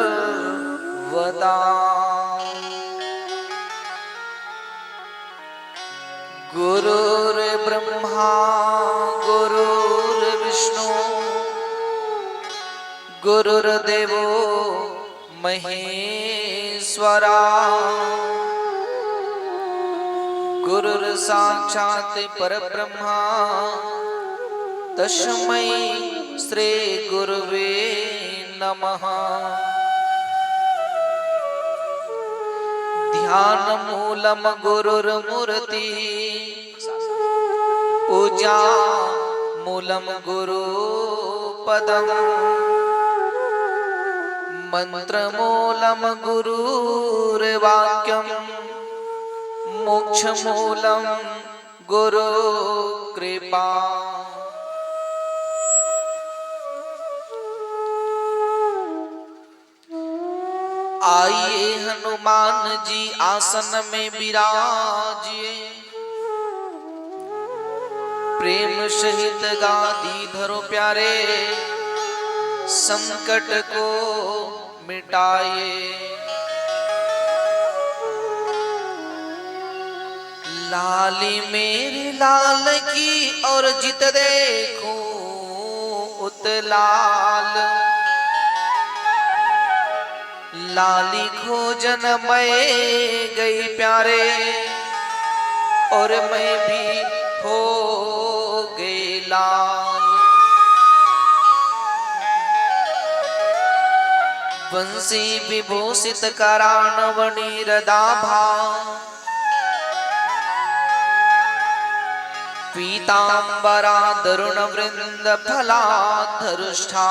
सर्वदा। गुरुर्ब्रह्मा गुरुर्विष्णु गुरुर्देवो महेश्वरा। गुरुर्साक्षात् परब्रह्मा तस्मै श्री गुरुवे नमः। ध्यान मूलम गुरुर्मूर्ति पूजा मूलम गुरु पदम। मंत्र मूलम गुरुर्वाक्यम मोक्ष मूलम गुरु कृपा। आइए हनुमान जी आसन में विराजिए, प्रेम सहित गादी धरो प्यारे, संकट को मिटाए। लाली मेरी लाल की और जित देखो उतलाल। लाली खोजन मैं गई प्यारे और मैं भी हो गई लाल। बंसी विभूषित करानवनी रदाभा, पीतांबरा तरुण वृंद फलाधरुष्ठा।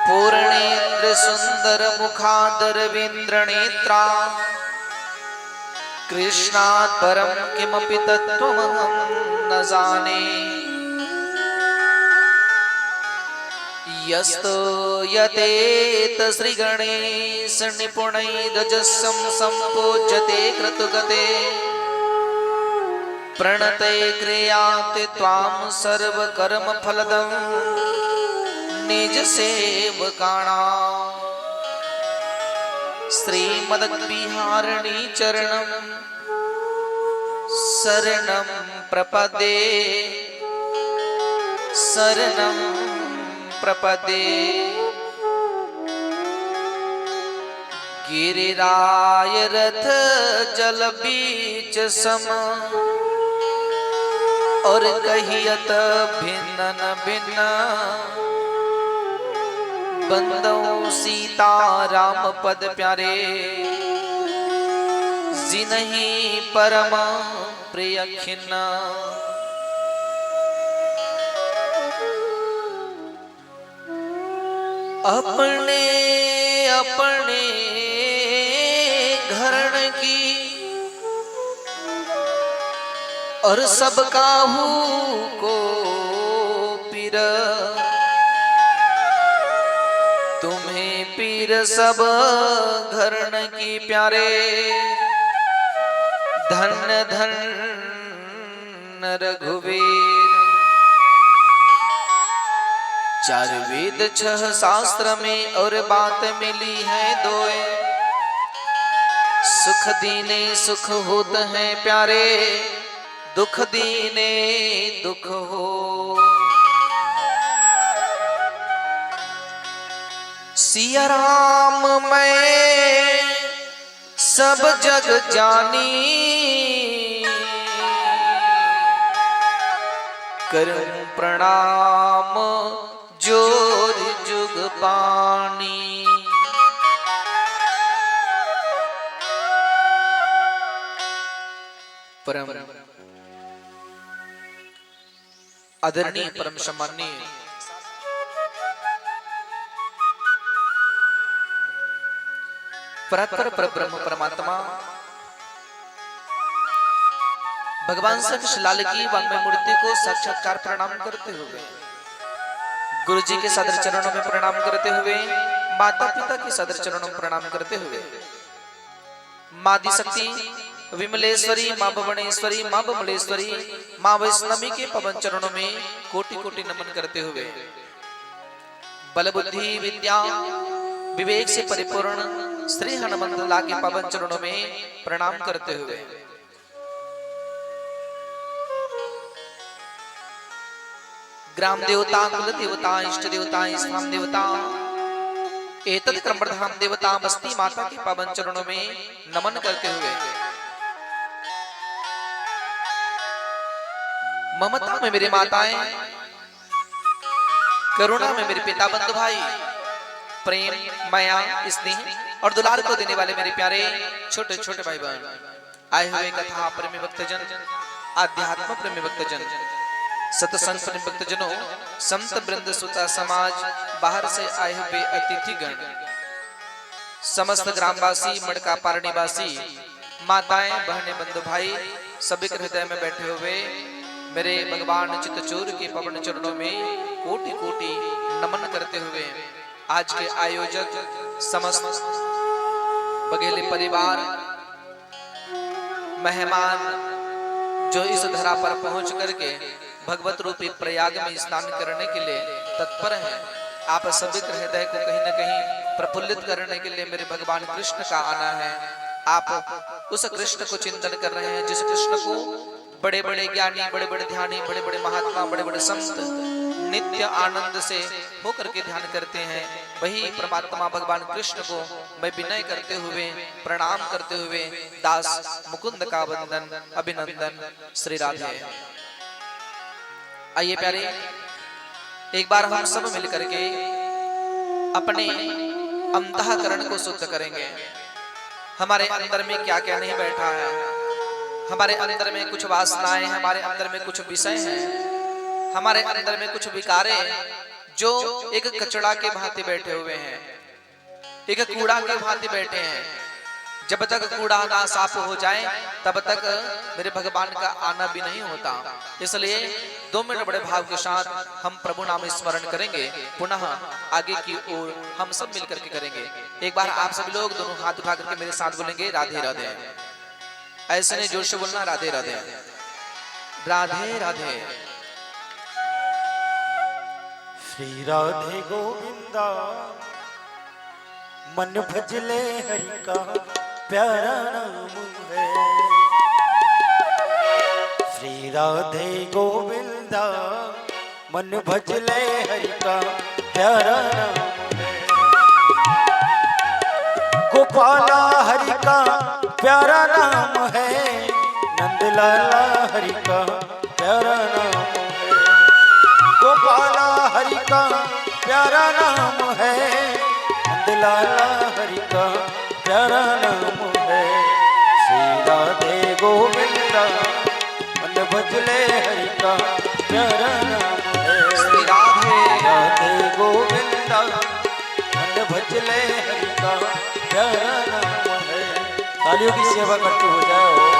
पूर्णेन्द्र सुंदर मुखादरविंद्र नेत्रा, कृष्णात् परं किमपि तत्त्वमहं न जाने। यस्तो यतेत श्रीगणेश निपुणैरजसं सम्पूज्यते कृतगते। प्रणते क्रियाते त्वां सर्वकर्मफलदं निज सेवकाणां। श्रीमद्बिहारिणी चरणं शरणं प्रपद्ये शरणं प्रपद्ये। गिरिराय रथ जल बीच सम और कहियत भिन्न भिन्न। बंदो सीता राम पद प्यारे, जिन्हि परम प्रिय खिन्न। अपने अपने घरण की और सब काहू को पीर। तुम्हें पीर सब घरण की प्यारे, धन्य धन्य रघुवीर। चार वेद छह शास्त्र में और बात मिली है दोए। सुख दीने सुख होत हैं प्यारे, दुख दीने दुख हो। सिया राम मैं सब जग जानी, करम प्रणाम जोर जुग पानी। परम आदरणीय परम सम्माननीय परात्पर परब्रह्म परमात्मा भगवान श्री कृष्ण लाल की वांग्मय मूर्ति को साक्षात्कार प्रणाम करते हुए, गुरु जी के सदर चरणों में प्रणाम करते हुए, माता पिता के सदर चरणों में प्रणाम करते हुए, माँ आदिशक्ति विमलेश्वरी, माँ भुवनेश्वरी, माँ बमलेश्वरी, माँ वैष्णवी के पवन चरणों में कोटि कोटि नमन करते हुए बल बुद्धि विद्या विवेक से परिपूर्ण श्री हनुमंत लाल के पावन चरणों में प्रणाम करते हुए ग्राम देवता, कुल देवता, इष्ट देवता, स्थान देवता, एतद क्रमधाम देवता, बस्ती माता के पावन चरणों में नमन करते हुए ममता में मेरी माताएं, करुणा में मेरे पिता बंधु भाई, प्रेम, माया, स्नेह और दुलार को देने वाले मेरे प्यारे छोटे छोटे भाई बहन, आए हुए कथा प्रेमी भक्तजन, आध्यात्म प्रेमी भक्तजन, सत्संग प्रेमी भक्तजनों, संत वृंद, सुता समाज, बाहर से आए हुए अतिथिगण, समस्त ग्रामवासी, मड़का पारणीवासी, माताएं, बहनें, बंधु भाई, सभी के हृदय में बैठे हुए मेरे भगवान चितचूर के पवन चरणों में कोटि कोटि नमन करते हुए आज के आयोजक समस्त बघेले परिवार, मेहमान जो इस धरा पर पहुंच करके भगवत रूपी प्रयाग में स्नान करने के लिए तत्पर हैं, आप सभी के हृदय को कहीं न कहीं प्रफुल्लित करने के लिए मेरे भगवान कृष्ण का आना है। आप उस कृष्ण को चिंतन कर रहे हैं जिस कृष्ण को बड़े बड़े ज्ञानी, बड़े बड़े ध्यानी, बड़े बड़े महात्मा, बड़े बड़े संत नित्य आनंद से होकर के ध्यान करते हैं। वही परमात्मा भगवान कृष्ण को मैं विनय करते हुए प्रणाम करते हुए दास मुकुंद का वंदन अभिनंदन श्री राधे। आइए प्यारे, एक बार हम सब मिलकर के अपने अंतःकरण को शुद्ध करेंगे। हमारे अंदर में क्या क्या नहीं बैठा है, हमारे अंदर में कुछ वासनाएं, हमारे अंदर में कुछ विषय हैं, हमारे अंदर में कुछ विकारे जो एक कचड़ा के भांति बैठे हुए हैं, एक कूड़ा के भांति बैठे हैं। जब तक कूड़ा ना साफ हो जाए तब तक मेरे भगवान का आना भी नहीं होता। इसलिए 2 मिनट बड़े भाव के साथ हम प्रभु नाम स्मरण करेंगे, पुनः आगे की ओर हम सब मिलकर के करेंगे। एक बार आप सभी लोग दोनों हाथ उठा करके मेरे साथ बोलेंगे राधे राधे। ऐसे नहीं, जोर से बोलना, राधे राधे, राधे राधे। श्री राधे गोविंदा मन भजले हरि का प्यारा नाम है। श्री राधे गोविंदा मन भजले हरि का प्यारा नाम है। गोपाला हरि का प्यारा नाम है, नंदलाला हरि का प्यारा नाम है। गोपाला हरि का प्यारा नाम है, नंदलाला हरि का प्यारा नाम है। श्री राधे गोविंदा मन भजले हरि का प्यारा नाम है। श्री राधे गोविंदा मन भजले हरि का प्यारा नाम है। तालियों की सेवा करते हो जाओ।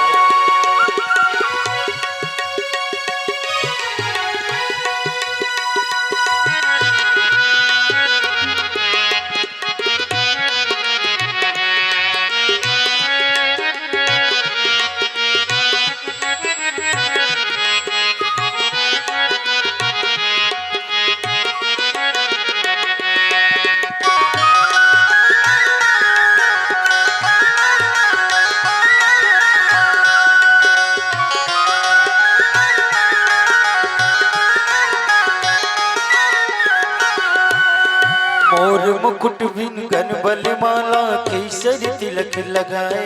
मोर मुकुट बिन गन बलमाला, केसरी तिलक लगाए,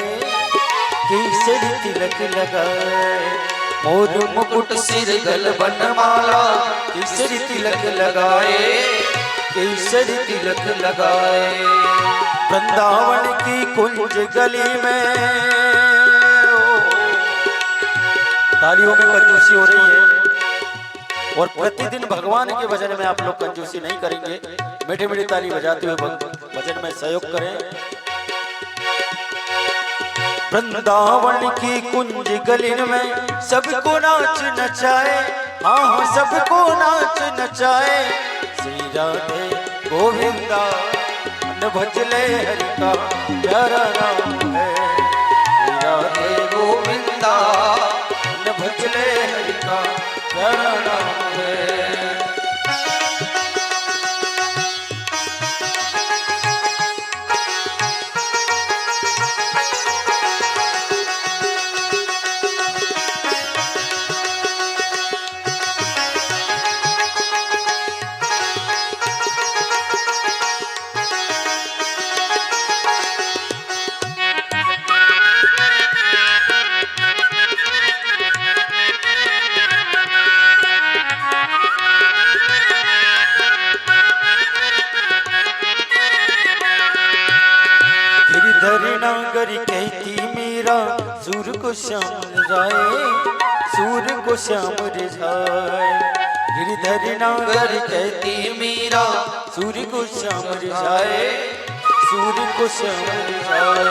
केसरी तिलक लगाए। मोर मुकुट सिर गल बनमाला, केसरी तिलक लगाए, केसरी तिलक लगाए। वृंदावन की कुंज गली में तालियों में कंजूसी हो रही है, और प्रतिदिन भगवान के भजन में आप लोग कंजूसी नहीं करेंगे। मीठी मीठी ताली बजाते हुए भजन में सहयोग करें। वृंदावन की कुंज गली में सबको नाच नचाए, हाँ सबको नाच नचाए। श्री राधे गोविंदा मन भजले हरि का प्यारा नाम है। श्री राधे गोविंदा मन भजले हरि का प्यारा नाम है। गिरिधरी नागरी कहती मीरा सूर को श्याम रिझाए, सूर को श्याम रिझाए। गिरिधरी नागरी कहती मीरा सूर को श्याम रिझाए, सूर को श्याम रिझाए।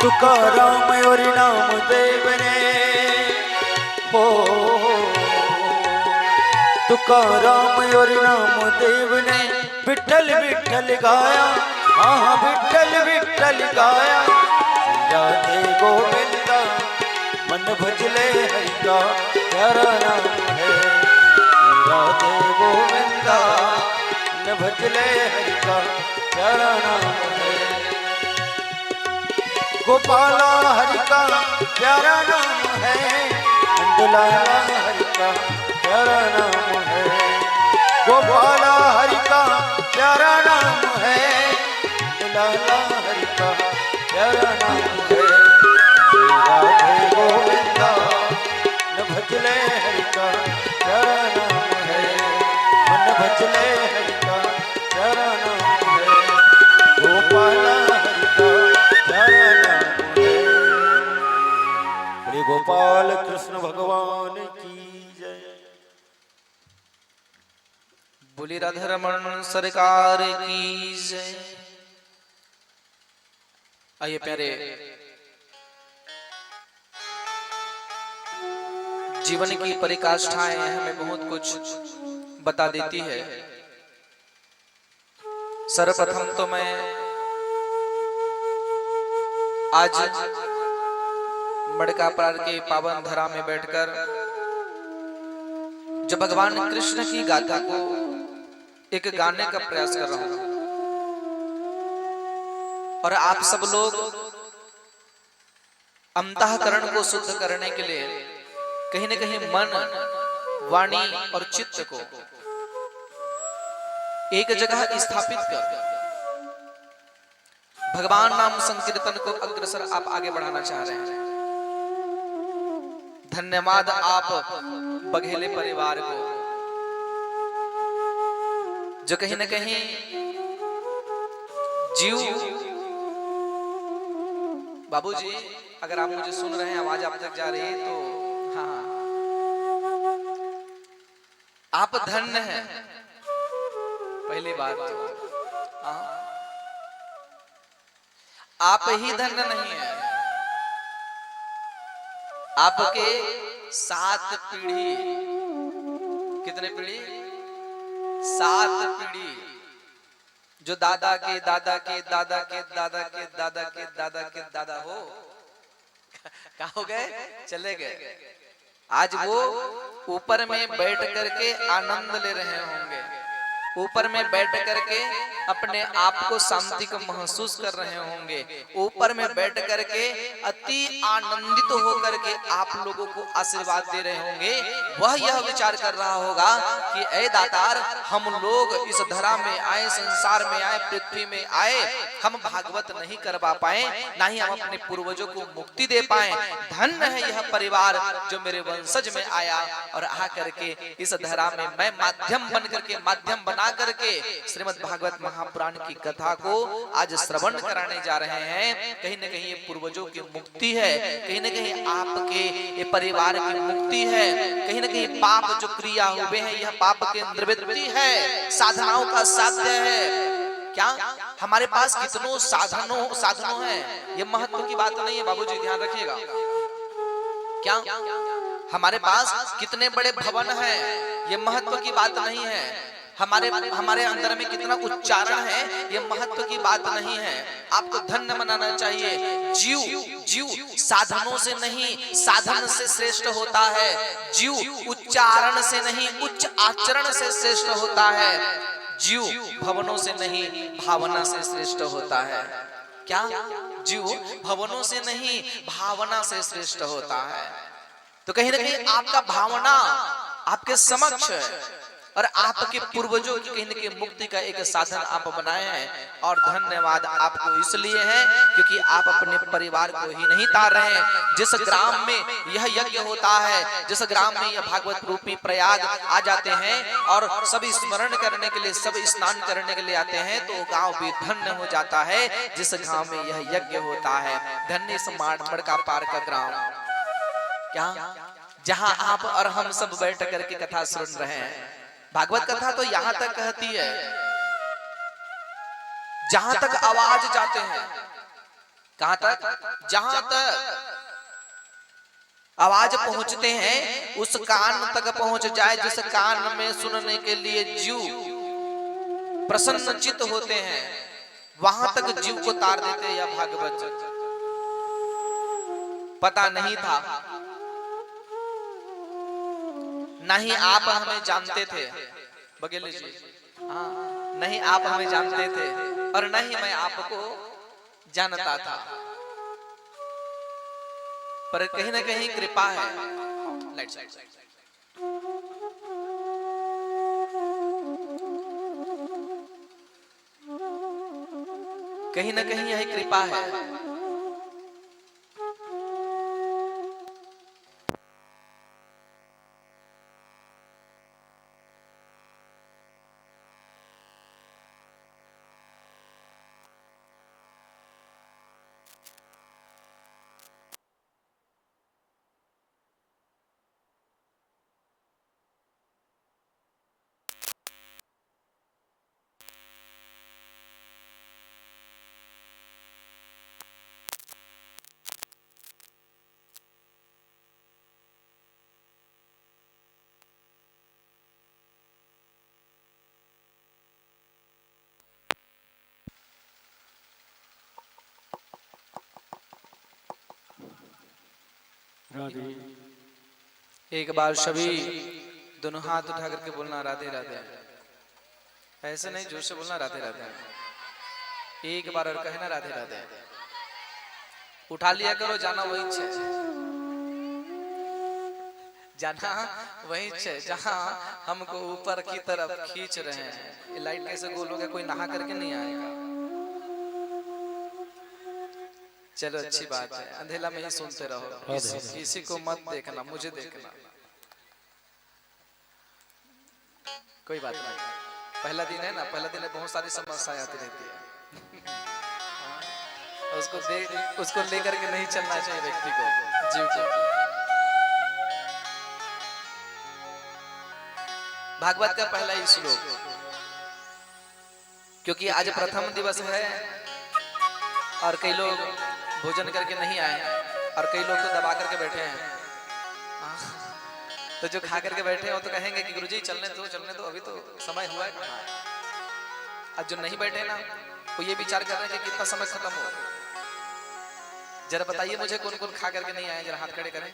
तुकाराम और नाम देव ने हो, तुकाराम और नाम देव ने विठल विठल गाया, हाँ विठल विठल गाया। राधे गोविंदा मन भजले हरि का प्यारा नाम है, राधे गोविंदा मन भजले हरि का प्यारा नाम है। गोपाला हरि का प्यारा नाम है, नंदलाला हरि का प्यारा नाम है। गोपाला हरि का प्यारा नाम है, नंदलाला हरि का प्यारा नाम है। राधे गोविंदा न भजले हरि का प्यारा नाम है, मन भजले हरि का प्यारा नाम है। गोपाला हरि का प्यारा नाम है। श्री गोपाल कृष्ण भगवान की जय। बोली राधा रमन सरकार की जय। आइए प्यारे, जीवन की परिकाष्ठाएं हमें बहुत कुछ बता देती है। सर्वप्रथम तो मैं आज मड़का प्रार के पावन धरा में बैठकर जो भगवान कृष्ण की गाथा को एक गाने का प्रयास कर रहा हूं, और आप सब लोग अंतःकरण को शुद्ध करने के लिए कहीं न कहीं मन, वाणी और चित्त को एक जगह स्थापित कर भगवान नाम संकीर्तन को अग्रसर आप आगे बढ़ाना चाह रहे हैं। धन्यवाद आप बघेले परिवार को, जो कहीं न कहीं जीव। बाबूजी, अगर आप मुझे सुन रहे हैं, आवाज आप तक जा रही है तो हाँ, आप धन्य हैं। पहली बात तो हाँ, आप ही धन्य नहीं है, आपके 7 पीढ़ी, कितने पीढ़ी? 7 पीढ़ी, जो दादा के दादा के दादा के दादा के दादा के दादा के दादा हो, कहाँ हो गए? चले गए। आज वो ऊपर में बैठ करके आनंद ले रहे होंगे, ऊपर में बैठ करके अपने आप को शांति को महसूस कर रहे होंगे, ऊपर में बैठ करके अति आनंदित होकर के आप लोगों को आशीर्वाद दे रहे होंगे। वह यह विचार कर रहा होगा कि ऐ दातार, हम लोग इस धरा में आए, संसार में आए, पृथ्वी में आए, हम भागवत नहीं करवा पाए, ना ही हम अपने पूर्वजों को मुक्ति दे पाए। धन्य है यह परिवार जो मेरे वंशज में आया और आ करके इस धरा में मैं माध्यम बन करके, माध्यम बना करके श्रीमद् भागवत महापुराण की कथा को आज श्रवण कराने जा रहे हैं। कहीं न कहीं ये पूर्वजों की मुक्ति है, कहीं न कहीं आपके ये परिवार की मुक्ति है, कहीं न कहीं पाप जो क्रिया हुए हैं यह पाप की निवृत्ति है, साधनाओं का साध्य है। क्या हमारे पास कितनों साधनों हैं, ये महत्व की बात नहीं है बाबूजी, ध्यान रखिएगा। क्या हमारे पास कितने बड़े भवन हैं, ये महत्व की बात नहीं है। हमारे अंदर में कितना उच्चारण है, ये महत्व की बात नहीं है। आपको धन्य मनाना चाहिए। जीव साधनों से नहीं, साधन से श्रेष्ठ होता है। जीव उच्चारण से नहीं, उच्च आचरण से श्रेष्ठ होता है। जीव भवनों से नहीं, भावना से श्रेष्ठ होता है। क्या जीव भवनों से नहीं, भावना से श्रेष्ठ होता है। तो कहीं ना कहीं आपका भावना आपके समक्ष है, और आपके पूर्वजों की कहीं न कहीं मुक्ति का एक साधन आप बनाए हैं। और धन्यवाद आपको इसलिए है क्योंकि आप अपने परिवार को ही नहीं तार रहे हैं। जिस ग्राम में यह यज्ञ होता है, जिस ग्राम में यह भागवत रूपी प्रयाग आ जाते हैं और सभी स्मरण करने के लिए, सब स्नान करने के लिए आते हैं, तो गांव भी धन्य हो जाता है जिस गांव में यह यज्ञ होता है। धन्य इस माड़ का पार का ग्राम, क्या जहां आप और हम सब बैठ करके कथा सुन रहे हैं। भागवत कथा तो यहां तक कहती है, जहां तक आवाज जाते हैं, कहां तक, जहां तक आवाज पहुंचते हैं उस कान तक पहुंच जाए जिस कान में सुनने के लिए जीव प्रसन्न चित्त होते हैं, वहां तक जीव को तार देते हैं। यह भागवत पता नहीं था, नहीं आप हमें जानते थे बघेले जी, हाँ, नहीं आप हमें जानते थे और नहीं मैं आपको जानता था, पर कहीं ना कहीं कृपा है। लाइट साइड कहीं ना कहीं यह कृपा है। एक बार सभी दोनों हाथ उठा करके बोलना राधे राधे। ऐसे नहीं, जोर से बोलना राधे राधे। एक बार और कहना राधे राधे। उठा लिया करो, जाना वही है, जाना वही है जहां हमको ऊपर की तरफ खींच रहे हैं। ये लाइट कैसे गोल हो गया, कोई नहा करके नहीं आएगा। चलो अच्छी बात है, अंधेला में ही सुनते रहो, किसी को मत देखना, मुझे देखना। कोई बात नहीं, पहला दिन है ना, पहला दिन है, बहुत सारी समस्याएं आती रहती है। उसको लेकर के नहीं चलना चाहिए व्यक्ति को, जीव को। भागवत का पहला ही श्लोक, क्योंकि आज प्रथम दिवस है और कई लोग भोजन करके नहीं आए और कई लोग तो दबा करके बैठे हैं। तो जो खा करके बैठे हो तो कहेंगे कि गुरुजी चलने दो, अभी तो समय हुआ है कहाँ। अब जो नहीं बैठे ना वो ये विचार कर रहे हैं कि कितना समय खत्म हो। जरा बताइए मुझे कौन कौन खा करके नहीं आए, जरा हाथ खड़े करें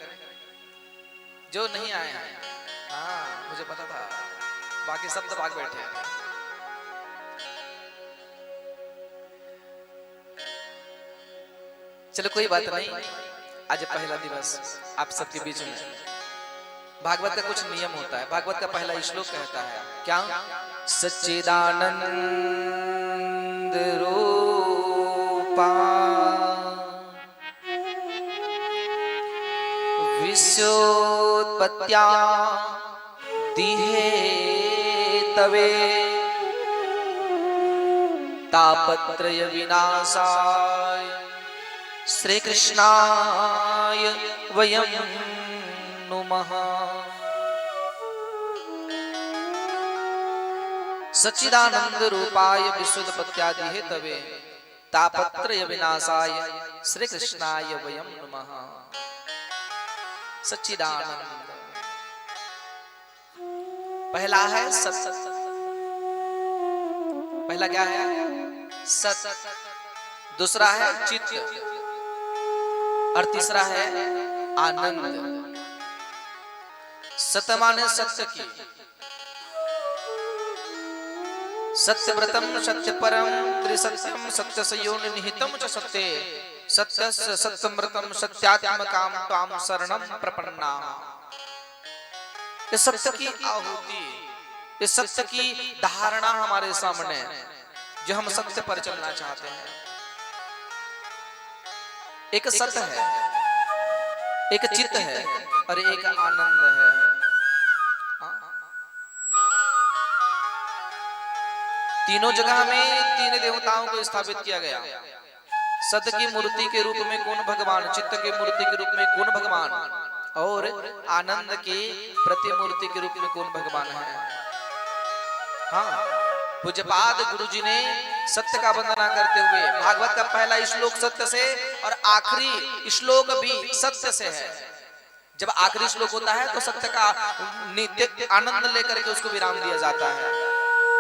जो नहीं आए हैं। हाँ मुझे पता था, बाकी सब तो भाग बैठे हैं। चलो कोई बात नहीं, आज पहला दिवस आप सबके बीच में। भागवत का कुछ नियम होता है। भागवत का पहला श्लोक कहता है क्या, सच्चिदानंद रूपा विश्वोत्पत्त्या दिहे तवे तापत्रय विनाशाय श्री कृष्णाय वयं नुमः। सच्चिदानंद रूपाय विश्वोत्पत्त्यादि हेतवे तापत्रय विनाशाय श्री कृष्णाय वयं नुमः। सच्चिदानंद पहला है सत। पहला क्या है, सत। दूसरा है चित्त और तीसरा है आनंद। सत्य माने सत्य की, सत्यव्रतम सत्य परम त्रिसत्यम सत्य संयोनि निहितम च सत्ये सत्यस्य सत्यमृतम सत्यात्मकाम ताम शरणम प्रपन्ना। ये सत्य की आहुति, इस सत्य की धारणा हमारे सामने है, जो हम सत्य पर चलना चाहते हैं। एक सत्य है, एक चित्त है और एक आनंद है। तीनों जगह में तीन देवताओं को स्थापित किया गया। सत्य की मूर्ति के रूप में कौन भगवान, चित्त की मूर्ति के रूप में कौन भगवान, और आनंद की प्रतिमूर्ति के रूप में कौन भगवान है। हाँ, पूज्यपाद गुरु जी ने सत्य का वंदना करते हुए भागवत का पहला श्लोक सत्य से और आखिरी श्लोक भी सत्य से है। जब आखिरी श्लोक होता है तो सत्य का नित्य आनंद लेकर के उसको विराम दिया जाता है।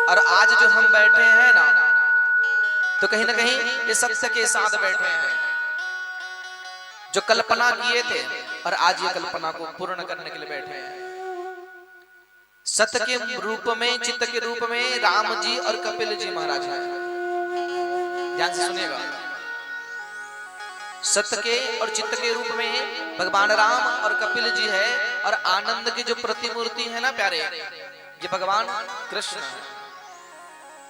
और आज जो हम बैठे हैं ना, तो कहीं ना कहीं ये सत्य के साथ बैठे हैं, जो कल्पना किए थे और आज ये कल्पना को पूर्ण करने के लिए बैठे हैं। सत्य के रूप में, चित्त के रूप में राम जी और कपिल जी महाराज हैं। ध्यान से सुनिएगा, सत्य के और चित्त के रूप में भगवान राम और कपिल जी है, और आनंद की जो प्रतिमूर्ति है ना प्यारे, ये भगवान कृष्ण है,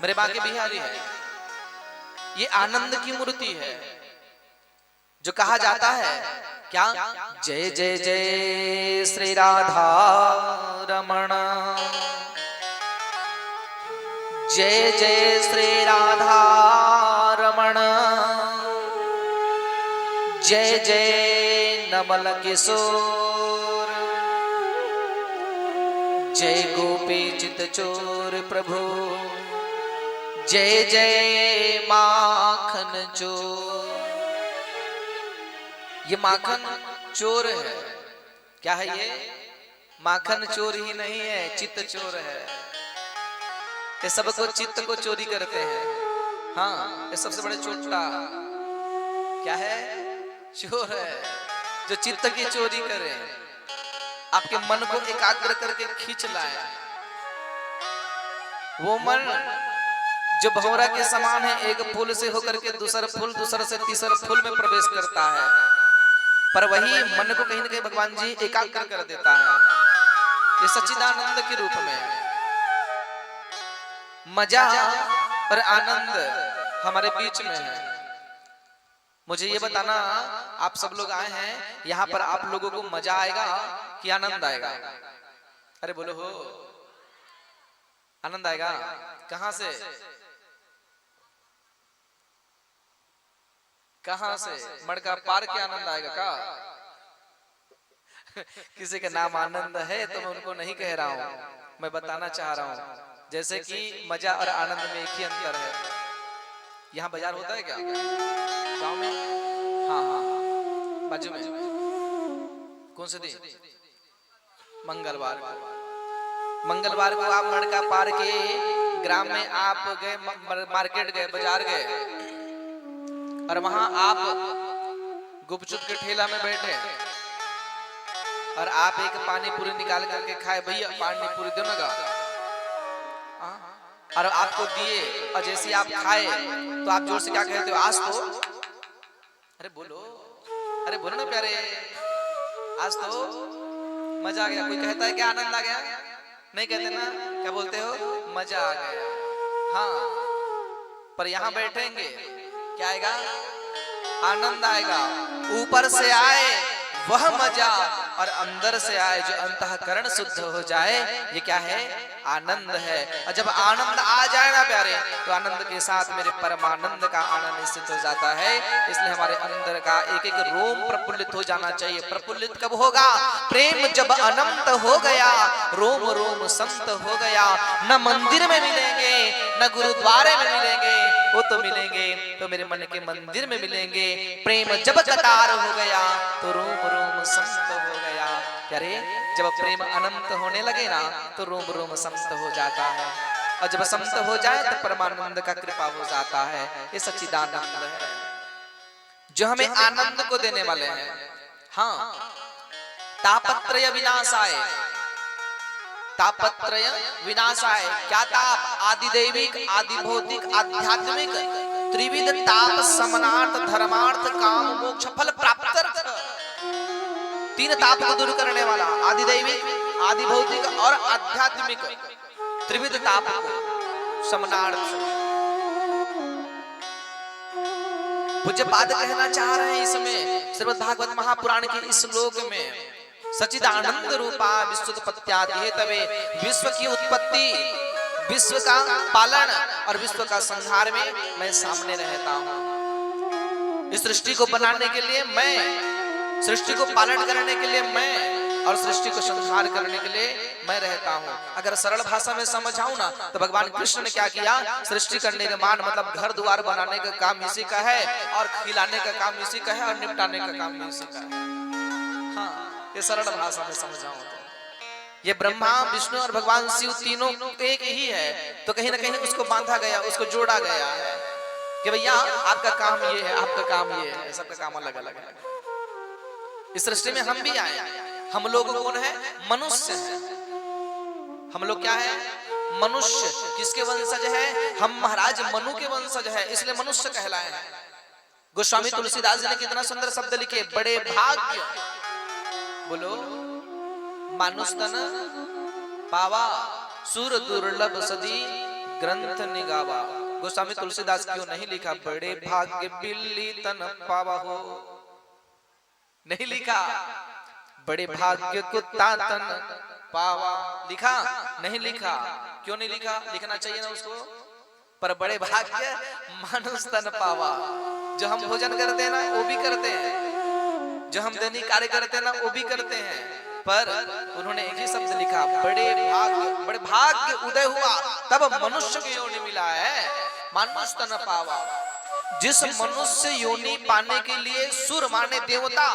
मेरे बाके बिहारी है। ये आनंद की मूर्ति है, जो कहा जाता है क्या, जय जय जय श्री राधा रमण, जय जय श्री राधा रमण, जय जय नमल किशोर, जय गोपी चित चोर प्रभु, जय जय माखन चोर। ये माखन चोर है। क्या है ये? माखन चोर ही नहीं है, चित्त चोर है। ये सबको चित्त को चोरी करते हैं। हाँ, ये सबसे बड़े चोटा क्या है? चोर है, जो चित्त की चोरी करे, आपके मन को एकाग्र करके खींच लाए। वो मन जो भंवरा के समान है, एक फूल से होकर के दूसरा फूल, दूसरा से तीसरा फूल में प्रवेश करता है, पर वही मन को कहीं ना कहीं भगवान जी एकाग्र कर देता है। ये सच्चिदानंद के रूप में मजा और आनंद हमारे बीच में है। मुझे ये बताना, आप सब लोग आए हैं यहाँ पर, आप लोगों को मजा आएगा कि आनंद आएगा? अरे बोलो हो, आनंद आएगा? कहां से? कहां से? मड़का पार के आनंद आएगा का? किसी का नाम आनंद है तो मैं उनको नहीं कह रहा हूं, मैं बताना चाह रहा हूं जैसे कि मजा और आनंद में एक ही अंतर है। यहाँ बाजार होता है क्या गांव में? हाँ हाँ, बाजू में। कौन से दिन? मंगलवार को। मंगलवार को आप मड़का पार के ग्राम में आप गए, मार्केट गए, बाजार गए, और वहां आप गुपचुप के ठेला में बैठे और आप एक पानी पूरी निकाल करके खाए, भैया पानी पूरी दो ना, और आपको दिए, और जैसे आप खाए तो आप जोर से क्या कहते हो? आज तो, अरे बोलो, अरे बोलो ना प्यारे, आज तो मजा आ गया। कोई कहता है क्या आनंद आ गया? नहीं कहते ना, क्या बोलते हो? मजा आ गया। हाँ, पर यहाँ बैठेंगे क्या आएगा? आनंद आएगा। ऊपर से आए वह मजा, और अंदर से आए जो अंतःकरण शुद्ध हो जाए, ये क्या है? आनंद है। और जब आनंद आ जाए ना प्यारे, तो आनंद के साथ मेरे परमानंद का आनंद निश्चित हो जाता है। इसलिए हमारे अंदर का एक एक रोम प्रफुल्लित हो जाना चाहिए। प्रफुल्लित कब होगा? प्रेम जब अनंत हो गया, रोम रोम संत हो गया। न मंदिर में मिलेंगे, न गुरुद्वारे में मिलेंगे, वो तो मिलेंगे तो मेरे मन के मंदिर में मिलेंगे। प्रेम जब कतार हो गया, तो रोम रोम संत हो गया। अरे जब प्रेम अनंत होने लगे ना, तो रोम रोम संत हो जाता है, और जब संत हो जाए तो परमानंद का कृपा हो जाता है। ये सच्चिदानंद है जो हमें आनंद को देने वाले हैं। हाँ, तापत्रय विनाशाय, तापत्रय विनाशाय। क्या ताप? आदि दैविक, आदि भौतिक, आध्यात्मिक, त्रिविध ताप, समनार्थ, धर्मार्थ, काम, मोक्ष, फल प्राप्त्यर्थ। तीन ताप को दूर करने वाला, आदि दैविक, आदि भौतिक और आध्यात्मिक। त्रिविध ताप को समनार्थ पूज्य पाद कहना चाह रहे हैं इसमें श्रीमद् भागवत महापुराण के इस श्लोक में सच्चिदानंद रूपा विश्वोत्पत्त्यादि हेतवे, विश्व की उत्पत्ति, विश्व का पालन और विश्व का संहार में मैं सामने रहता हूँ। इस सृष्टि को बनाने के लिए मैं, सृष्टि को पालन करने के लिए मैं और सृष्टि को संहार करने के लिए मैं रहता हूँ। अगर सरल भाषा में समझाऊं ना तो भगवान कृष्ण ने क्या किया, सृष्टि का निर्माण मतलब घर द्वार बनाने का काम इसी का है और खिलाने का काम इसी का है और निपटाने का काम इसी का है। हाँ, ये सरल भाषा में समझाऊं तो ये ब्रह्मा विष्णु और भगवान शिव तीनों एक ही है, तो कहीं ना कहीं उसको बांधा गया, उसको जोड़ा गया है कि भैया आपका काम ये है, आपका काम ये है, सबका काम अलग अलग है। इस सृष्टि में हम भी आए, हम लोग कौन है? मनुष्य है। हम लोग क्या है? मनुष्य। किसके वंशज है? हम महाराज मनु के वंशज है, इसलिए मनुष्य कहलाए हैं। गोस्वामी तुलसीदास जी ने कितना सुंदर शब्द लिखे, बड़े भाग्य, बोलो, मानुष तन पावा सुर दुर्लभ सदी ग्रंथ निगावा। गोस्वामी तुलसीदास क्यों नहीं लिखा बड़े भाग्य बिल्ली तन पावा हो? नहीं लिखा बड़े भाग्य कुत्ता तन पावा, लिखा नहीं लिखा। क्यों नहीं लिखा? लिखना चाहिए ना उसको। पर बड़े भाग्य मानुष तन पावा, जो हम भोजन करते हैं ना वो भी करते हैं, जो हम दैनिक कार्य करते हैं ना वो भी करते हैं, पर उन्होंने एक ही शब्द लिखा बड़े भाग्य। बड़े भाग्य उदय हुआ तब मनुष्य की योनि मिला है, मानुष तन पावा। जिस मनुष्य योनि पाने के लिए सुर माने देवता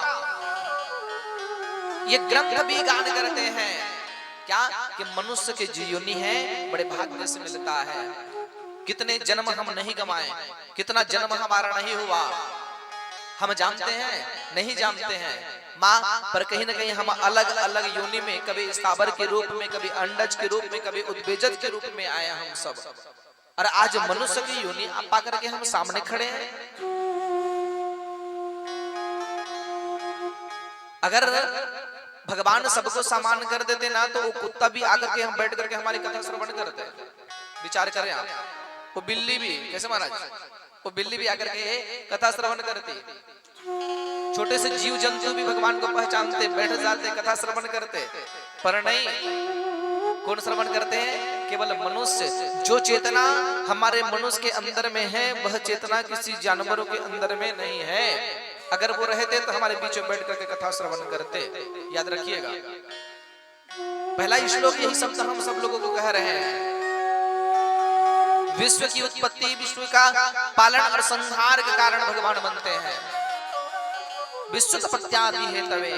ये ग्रंथ भी गान करते हैं क्या कि मनुष्य के जो योनि है बड़े भाग्य से मिलता है। कितने जन्म हम नहीं गंवाए, कितना जन्म हमारा नहीं हुआ, हम जानते हैं? नहीं जानते हैं माँ, पर कहीं ना कहीं हम अलग अलग योनि में, कभी स्थावर के रूप में, कभी अंडज के रूप में, कभी उद्भिजज के रूप में आए हम सब, और आज मनुष्य की योनि पा करके हम सामने खड़े हैं। अगर भगवान सबको समान कर देते ना तो वो कुत्ता भी आकर के हम बैठ करके हमारी कथा श्रवण करते। विचार करें आप, वो बिल्ली भी, कैसे महाराज, वो बिल्ली भी आकर के कथा श्रवण करती। छोटे से जीव जंतु भी भगवान को पहचानते, बैठ जाते, कथा श्रवण करते, पर नहीं, कौन श्रवण करते हैं? केवल मनुष्य। जो चेतना हमारे मनुष्य के अंदर में है वह चेतना किसी जानवरों के अंदर में नहीं है। अगर वो रहते तो हमारे बीच में बैठ करके कथा श्रवण करते। याद रखिएगा, पहला श्लोक यही शब्द हम सब लोगों को कह रहे हैं। विश्व की उत्पत्ति, विश्व का पालन और संहार के कारण भगवान बनते हैं। विश्वोत्पत्त्यादि हेतवे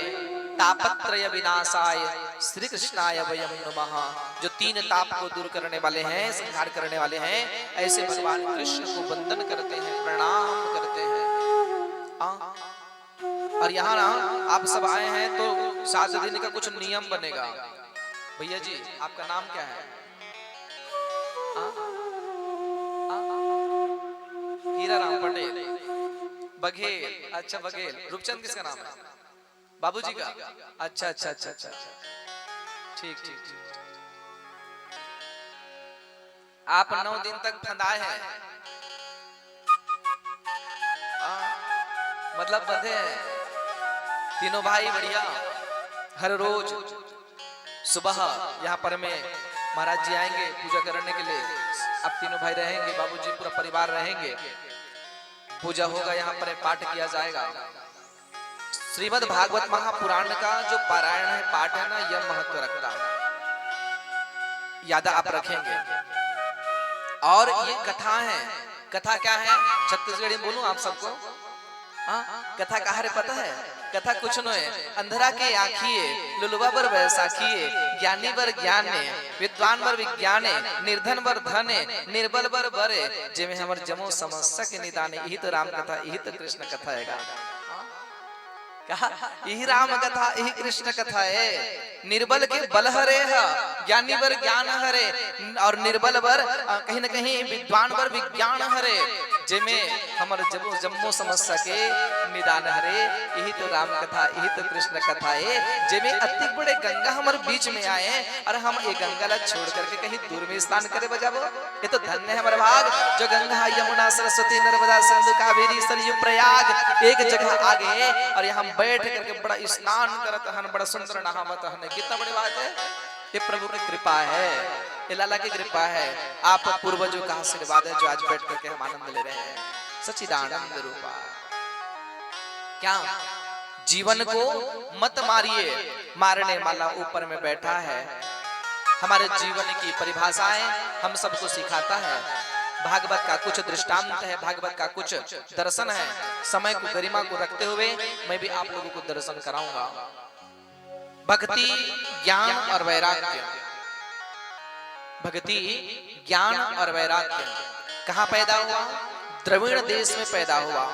तापत्रय विनाशाय श्री कृष्णाय वयं नमः। जो तीन ताप को दूर करने वाले हैं, संहार करने वाले हैं, ऐसे भगवान कृष्ण को वंदन करते हैं, प्रणाम करते हैं। और यहाँ ना आप सब आए हैं तो 7 दिन का कुछ नियम बनेगा। भैया जी आपका नाम क्या है? हीरा राम पटेल, बघेल। अच्छा बघेल। रूपचंद किसका नाम है? बाबूजी का। अच्छा अच्छा अच्छा अच्छा, ठीक ठीक ठीक। आप 9 दिन तक फंदाए हैं, मतलब बंधे हैं। तीनों भाई बढ़िया, हर रोज सुबह यहाँ पर में महाराज जी आएंगे पूजा करने के लिए। अब तीनों भाई रहेंगे, बाबूजी पूरा परिवार रहेंगे, पूजा होगा, यहाँ पर पाठ किया जाएगा। श्रीमद् भागवत महापुराण का जो पारायण है, पाठ है ना, यह महत्व रखता है, याद आप रखेंगे। और ये कथा है। कथा क्या है? छत्तीसगढ़ी बोलूं आप सबको? कथा कहा रे पता है? कथा कुछ न है, अंधरा के आँखिए, लुलवा बर बैसाखिए, ज्ञानी बर ज्ञाने, विद्वान बर विज्ञाने, निर्धन बर धने, निर्बल बर बरे, जेमे हमर जमो समस्या के निदाने। यही तो राम कथा, यही तो कृष्ण कथा है। कहा यही राम कथा, यही कृष्ण कथा है। निर्बल के बल हरे है, ज्ञानी वर ज्ञान हरे, और निर्बल वर कहीं न कहीं विद्वान वर विज्ञान हरे। जेमे हमर जम्मो समस्या के निदान हरे। यही तो राम कथा, यही तो कृष्ण कथा है। जेमे अति बड़े गंगा हमर बीच में आए और हम ये गंगा ला छोड़ करके कहीं दूर में स्नान करे बजाबो। ये तो धन्य है हमारा भाग जो गंगा यमुना सरस्वती नर्मदा सिंधु कावेरी सरयू प्रयाग एक जगह आ गए और यहाँ बैठ करके बड़ा स्नान करत हन, बड़ा सुंदर नहावत हन। कितना बड़ी बात है, ये प्रभु की कृपा है, ये लाला की कृपा है। आप पूर्वजों का आशीर्वाद है जो आज बैठ करके हम आनंद ले रहे हैं। सच्चिदानंद रूपा क्या जीवन को मत मारिए, मारने वाला ऊपर में बैठा है। हमारे जीवन की परिभाषाएं हम सबको सिखाता है। भागवत का कुछ दृष्टांत है, भागवत का कुछ दर्शन है। समय को गरिमा को रखते हुए मैं भी आप लोगों को दर्शन कराऊंगा। भक्ति ज्ञान और वैराग्य, भक्ति ज्ञान और वैराग्य कहाँ पैदा हुआ? द्रविड़ देश में पैदा हुआ,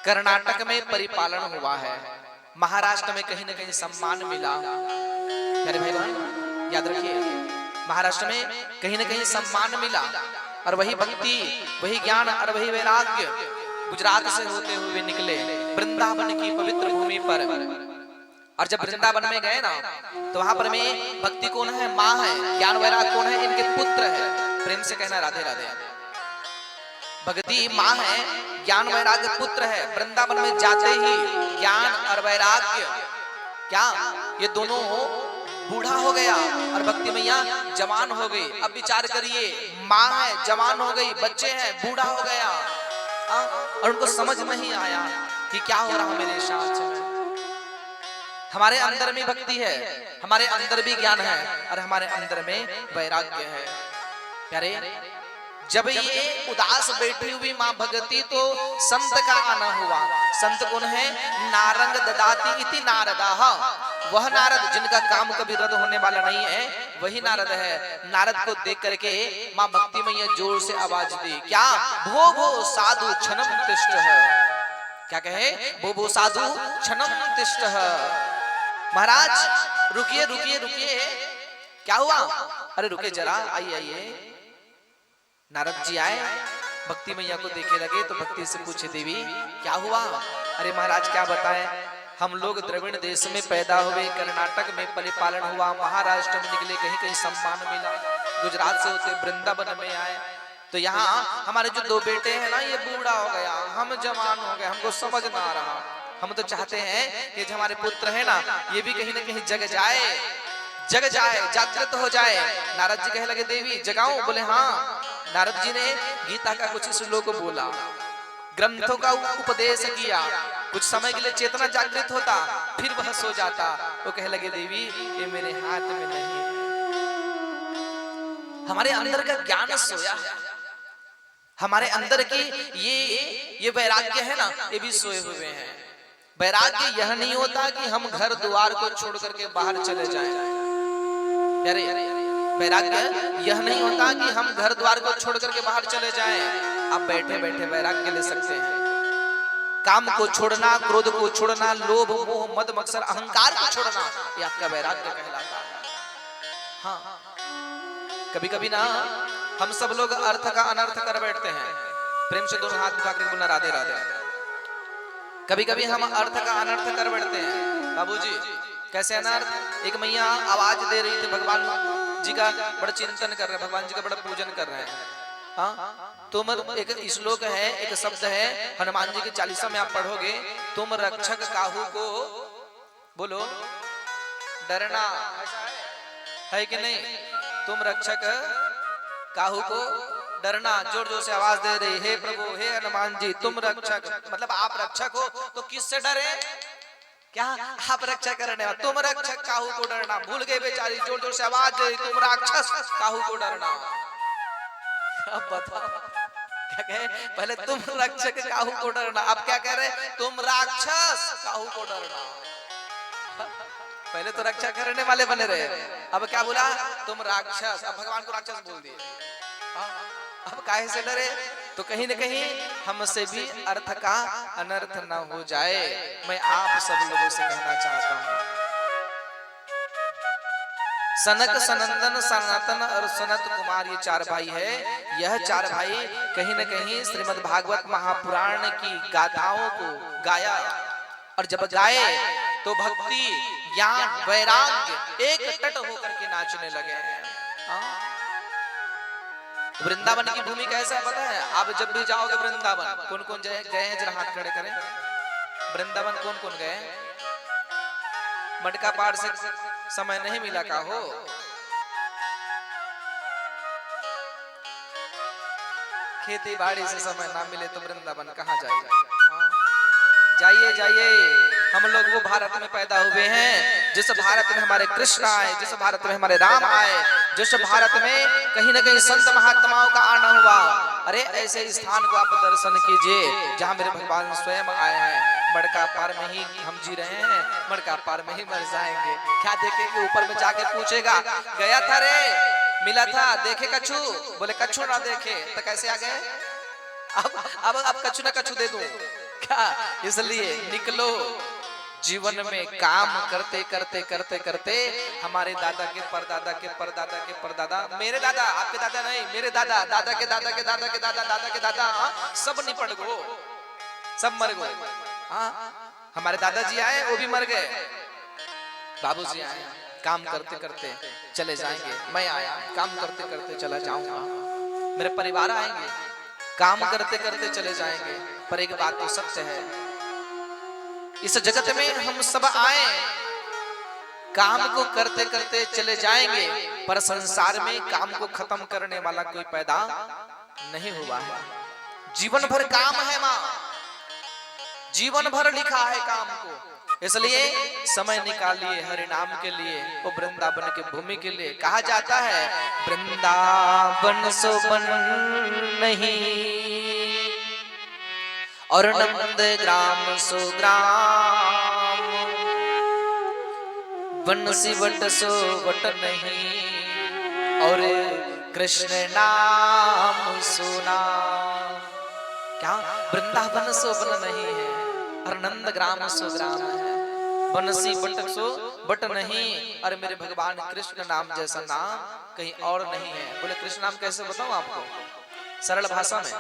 कर्नाटक में परिपालन हुआ है, महाराष्ट्र में कहीं न कहीं सम्मान मिला। मेरे भाई बहन याद रखिए, महाराष्ट्र में कहीं न कहीं सम्मान मिला। और वही भक्ति, वही ज्ञान और वही वैराग्य गुजरात से होते हुए निकले वृंदावन की पवित्र भूमि पर। और जब वृंदावन में गए ना तो वहां पर में भक्ति कौन है? माँ है। ज्ञान वैराग कौन है? इनके पुत्र है। प्रेम से कहना राधे राधे। भक्ति माँ है, ज्ञान वैराग्य पुत्र है। वृंदावन में जाते ही ज्ञान और वैराग्य क्या ये दोनों बूढ़ा हो गया और भक्ति मैया जवान हो गई। अब विचार करिए, माँ है जवान हो गई, बच्चे हैं बूढ़ा हो गया, और उनको समझ नहीं आया कि क्या हो रहा मेरे साथ में। हमारे अंदर में भक्ति है, हमारे अंदर भी ज्ञान है और हमारे अंदर में वैराग्य है। प्यारे, जब ये उदास बैठी हुई माँ भगती तो संत का आना हुआ। संत कौन है? नारंग ददाती इति नारदाह। वह नारद जिनका काम कभी रद्द होने वाला नहीं है, वही नारद है। नारद को देख करके माँ भक्ति मैया जोर से आवाज दी, क्या? भो भो साधु क्षणम तिष्ठ। क्या कहे? भो भो साधु क्षणम तिष्ठ। महाराज रुकिए रुकिए रुकिए, क्या हुआ? अरे रुके जरा, आइए आइए। नारद जी आए, भक्ति मैया को देखे लगे तो भक्ति से पूछे, देवी क्या हुआ? अरे महाराज क्या बताएं, हम लोग द्रविड़ देश में पैदा हुए, कर्नाटक में परिपालन हुआ, महाराष्ट्र में निकले, कहीं कहीं सम्मान मिला, गुजरात से होते वृंदावन में आए तो यहाँ हमारे जो दो बेटे हैं ना, ये बूढ़ा हो गया, हम जवान हो गए, हमको समझ ना आ रहा। हम तो चाहते हैं कि जो हमारे पुत्र है ना, ये भी कहीं ना कहीं जग जाए, जग जाए, जागृत हो जाए। नारद जी कहे लगे, देवी जगाऊं? बोले हाँ। नारद जी ने गीता का कुछ श्लोक बोला, ग्रंथों का उपदेश किया, कुछ समय के लिए चेतना जागृत होता, फिर वह सो जाता। वो कहे लगे, देवी ये मेरे हाथ में नहीं, हमारे अंदर का ज्ञान सोया है, हमारे अंदर की ये वैराग्य है ना, ये भी सोए हुए हैं। वैराग्य यह नहीं होता कि हम घर द्वार को छोड़ करके बाहर चले जाएं। अरे वैराग्य यह नहीं होता कि हम घर द्वार को छोड़ करके बाहर चले जाएं। आप बैठे बैठे वैराग्य ले सकते हैं। काम को छोड़ना, क्रोध को छोड़ना, लोभ मोह मद मत्सर अहंकार को छोड़ना, ये आपका वैराग्य कहलाता है। हाँ, कभी कभी ना हम सब लोग अर्थ का अनर्थ कर बैठते हैं। प्रेम से दोनों हाथ उठा कर बोलना राधे राधे। कभी कभी हम अर्थ का अनर्थ कर बैठते हैं। बाबूजी कैसे अनर्थ? एक मैया आवाज दे रही थी, भगवान जी का बड़ा चिंतन कर रहे हैं, भगवान जी का बड़ा पूजन कर रहे हैं। हाँ, तुम एक श्लोक है, एक शब्द है हनुमान जी के 40 में आप पढ़ोगे, तुम रक्षक काहू को बोलो डरना, है कि नहीं? तुम रक्षक काहू को डरना। जोर जोर से आवाज दे रही, हे प्रभु, हे हनुमान जी, तुम रक्षक, मतलब आप रक्षक हो तो किससे डरे? क्या आप रक्षा करने? तुम रक्षक काहू को डरना। भूल गए बेचारी, जोर जोर से आवाज दे रही, तुम राक्षस काहू को डरना। अब बताओ क्या कहे? पहले तुम रक्षक काहू को डरना, अब क्या कह रहे? तुम राक्षस काहू को डरना। पहले तो रक्षा करने वाले बने रहे, अब क्या बोला? तुम राक्षस। अब भगवान को राक्षस बोल दिए। अब काहे से डरे? तो कहीं न कहीं हमसे भी अर्थ का अनर्थ न हो जाए, मैं आप सब लोगों से कहना चाहता हूं। सनक, सनंदन, सनातन और सनत कुमार ये चार भाई है। यह चार भाई कहीं न कहीं श्रीमद् भागवत महापुराण की गाथाओं को गाया, और जब गाए तो भक्ति, ज्ञान, वैराग्य एक टट होकर के नाचने लगे। वृंदावन की भूमि कैसा है पता है? आप जब भी जाओगे वृंदावन, कौन कौन गए हैं जरा हाथ खड़े करें। वृंदावन कौन कौन गए? मटका पार से समय नहीं मिला का हो? खेती बाड़ी से समय ना मिले तो वृंदावन कहाँ जाएगा? जाइए जाइए, हम लोग वो भारत में पैदा हुए हैं जिस भारत में हमारे कृष्ण आए, जिस भारत में हमारे राम आए, जिस भारत में कहीं न कहीं संत महात्माओं का आना हुआ। अरे ऐसे स्थान को आप दर्शन कीजिए जहाँ मेरे भगवान स्वयं आए हैं। मटका पार में ही हम जी रहे हैं, मटका पार में ही मर जाएंगे। क्या देखेंगे? ऊपर में जाके पूछेगा, गया था रे, मिला था, देखे कछु? बोले कछु ना देखे तो कैसे आ गए? अब कछु ना कछु दे दूं क्या? इसलिए निकलो, जीवन में काम करते करते करते करते हमारे दादा के परदादा के परदादा के परदादा, मेरे दादा, आपके दादा नहीं, मेरे दादा, दादा के दादा के दादा के दादा, दादा के दादा, सब निपट गो, सब मर गए। हमारे दादाजी आए, वो भी मर गए। बाबूजी आए, काम करते करते चले जाएंगे। मैं आया, काम करते करते चला जाऊंगा। मेरे परिवार आएंगे, काम करते करते चले जाएंगे। पर एक बात तो सत्य है, इस जगत में हम सब आए, काम को करते करते चले जाएंगे, पर संसार में काम को खत्म करने वाला कोई पैदा नहीं हुआ है। जीवन भर काम है मां, जीवन भर लिखा है काम को। इसलिए समय निकालिए हरि नाम के लिए, वो वृंदावन की भूमि के लिए। कहा जाता है वृंदावन सो वन नहीं और नंद ग्राम सो ग्राम, बंसी वट सो वट नहीं और कृष्ण नाम सो नाम। क्या? वृंदावन सो वन नहीं है और नंद ग्राम सो ग्राम है, बंसी वट सो वट नहीं और मेरे भगवान कृष्ण नाम जैसा नाम कहीं और नहीं है। बोले कृष्ण नाम कैसे बताऊं आपको? सरल भाषा में,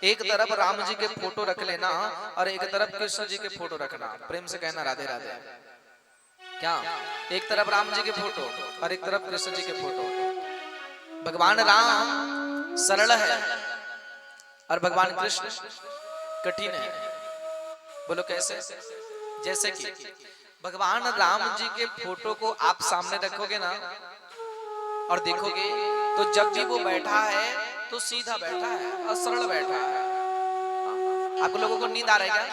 एक तरफ राम जी के फोटो रख लेना और एक तरफ कृष्ण जी के फोटो रखना, प्रेम से कहना राधे राधे। क्या? एक तरफ राम जी के फोटो और एक तरफ कृष्ण जी के फोटो। भगवान राम सरल है और भगवान कृष्ण कठिन है। बोलो कैसे? जैसे कि भगवान राम जी के फोटो को आप सामने रखोगे ना और देखोगे तो जब भी वो बैठा है तो सीधा बैठा है और सरल बैठा है। आप लोगों को नींद आ रहा है क्या?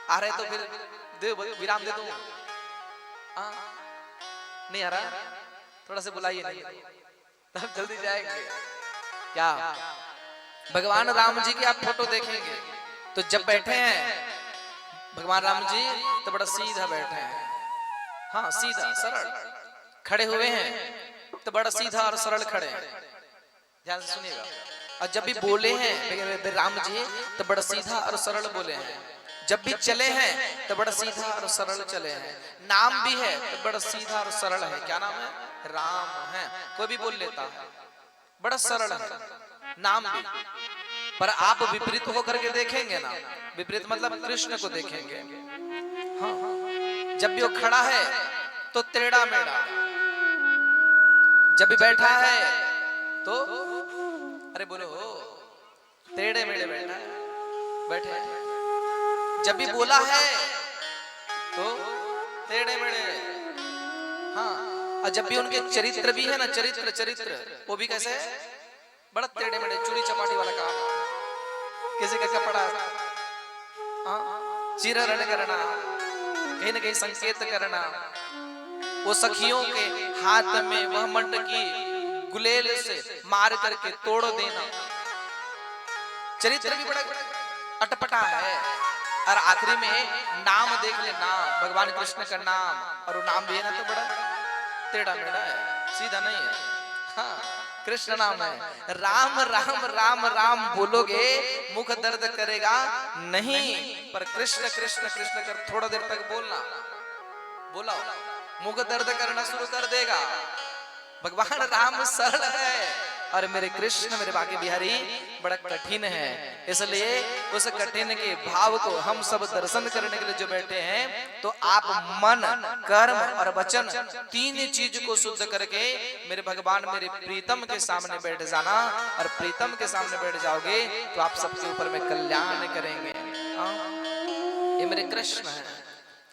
आ रहे तो फिर दे विराम दे दूं? नहीं आ रहा? थोड़ा से बुलाइए, नहीं तब जल्दी जाएंगे। क्या? भगवान राम जी की आप फोटो देखेंगे तो जब बैठे हैं भगवान राम जी तो बड़ा सीधा बैठे हैं, हाँ सीधा सरल। खड़े हुए हैं तो बड़ा सीधा और सरल खड़े हैं, ध्यान से सुनिएगा। और जब भी बोले हैं राम जी तो बड़ा सीधा और सरल बोले हैं। जब भी चले हैं तो बड़ा सीधा और सरल चले हैं। नाम भी है तो बड़ा सीधा और सरल है। क्या नाम है? राम है। कोई भी बोल लेता है, बड़ा सरल है नाम भी। पर आप विपरीत होकर के देखेंगे ना, विपरीत मतलब कृष्ण को देखेंगे, हाँ जब भी वो खड़ा है तो टेढ़ा मेढ़ा, जब भी बैठा है तो अरे बोलो हो टेढ़े मेढ़े बैठे, जब भी बोला है तो टेढ़े मेढ़े, हाँ। और जब भी उनके चरित्र भी है ना, चरित्र वो भी कैसे है? बड़ा टेढ़े मेढ़े, चूड़ी चपाटी वाला काम, किसी का कपड़ा चिरण करना, कहीं न कहीं संकेत करना, वो सखियों के हाथ में वह मंडकी गुलेल से मार करके तोड़ देना। चरित्र भी बड़ा अटपटा है। और आखिरी में नाम देख ले, नाम भगवान कृष्ण का नाम, और वो नाम भी है ना तो बड़ा टेढ़ा मेढ़ा है, सीधा नहीं है, हाँ कृष्ण नाम है। राम राम राम राम बोलोगे मुख दर्द करेगा नहीं, पर कृष्ण कृष्ण कृष्ण कर थोड़ा देर तक बोलना, बोला मुख दर्द करना शुरू कर देगा। भगवान राम सरल है और मेरे कृष्ण मेरे बाकी बिहारी बड़ा कठिन है। इसलिए उस कठिन के भाव को हम सब दर्शन करने के लिए जो बैठे हैं, तो आप मन कर्म और वचन तीन चीज को शुद्ध करके मेरे भगवान मेरे प्रीतम के सामने बैठ जाना, और प्रीतम के सामने बैठ जाओगे तो आप सबके ऊपर में कल्याण करेंगे। ये मेरे कृष्ण है।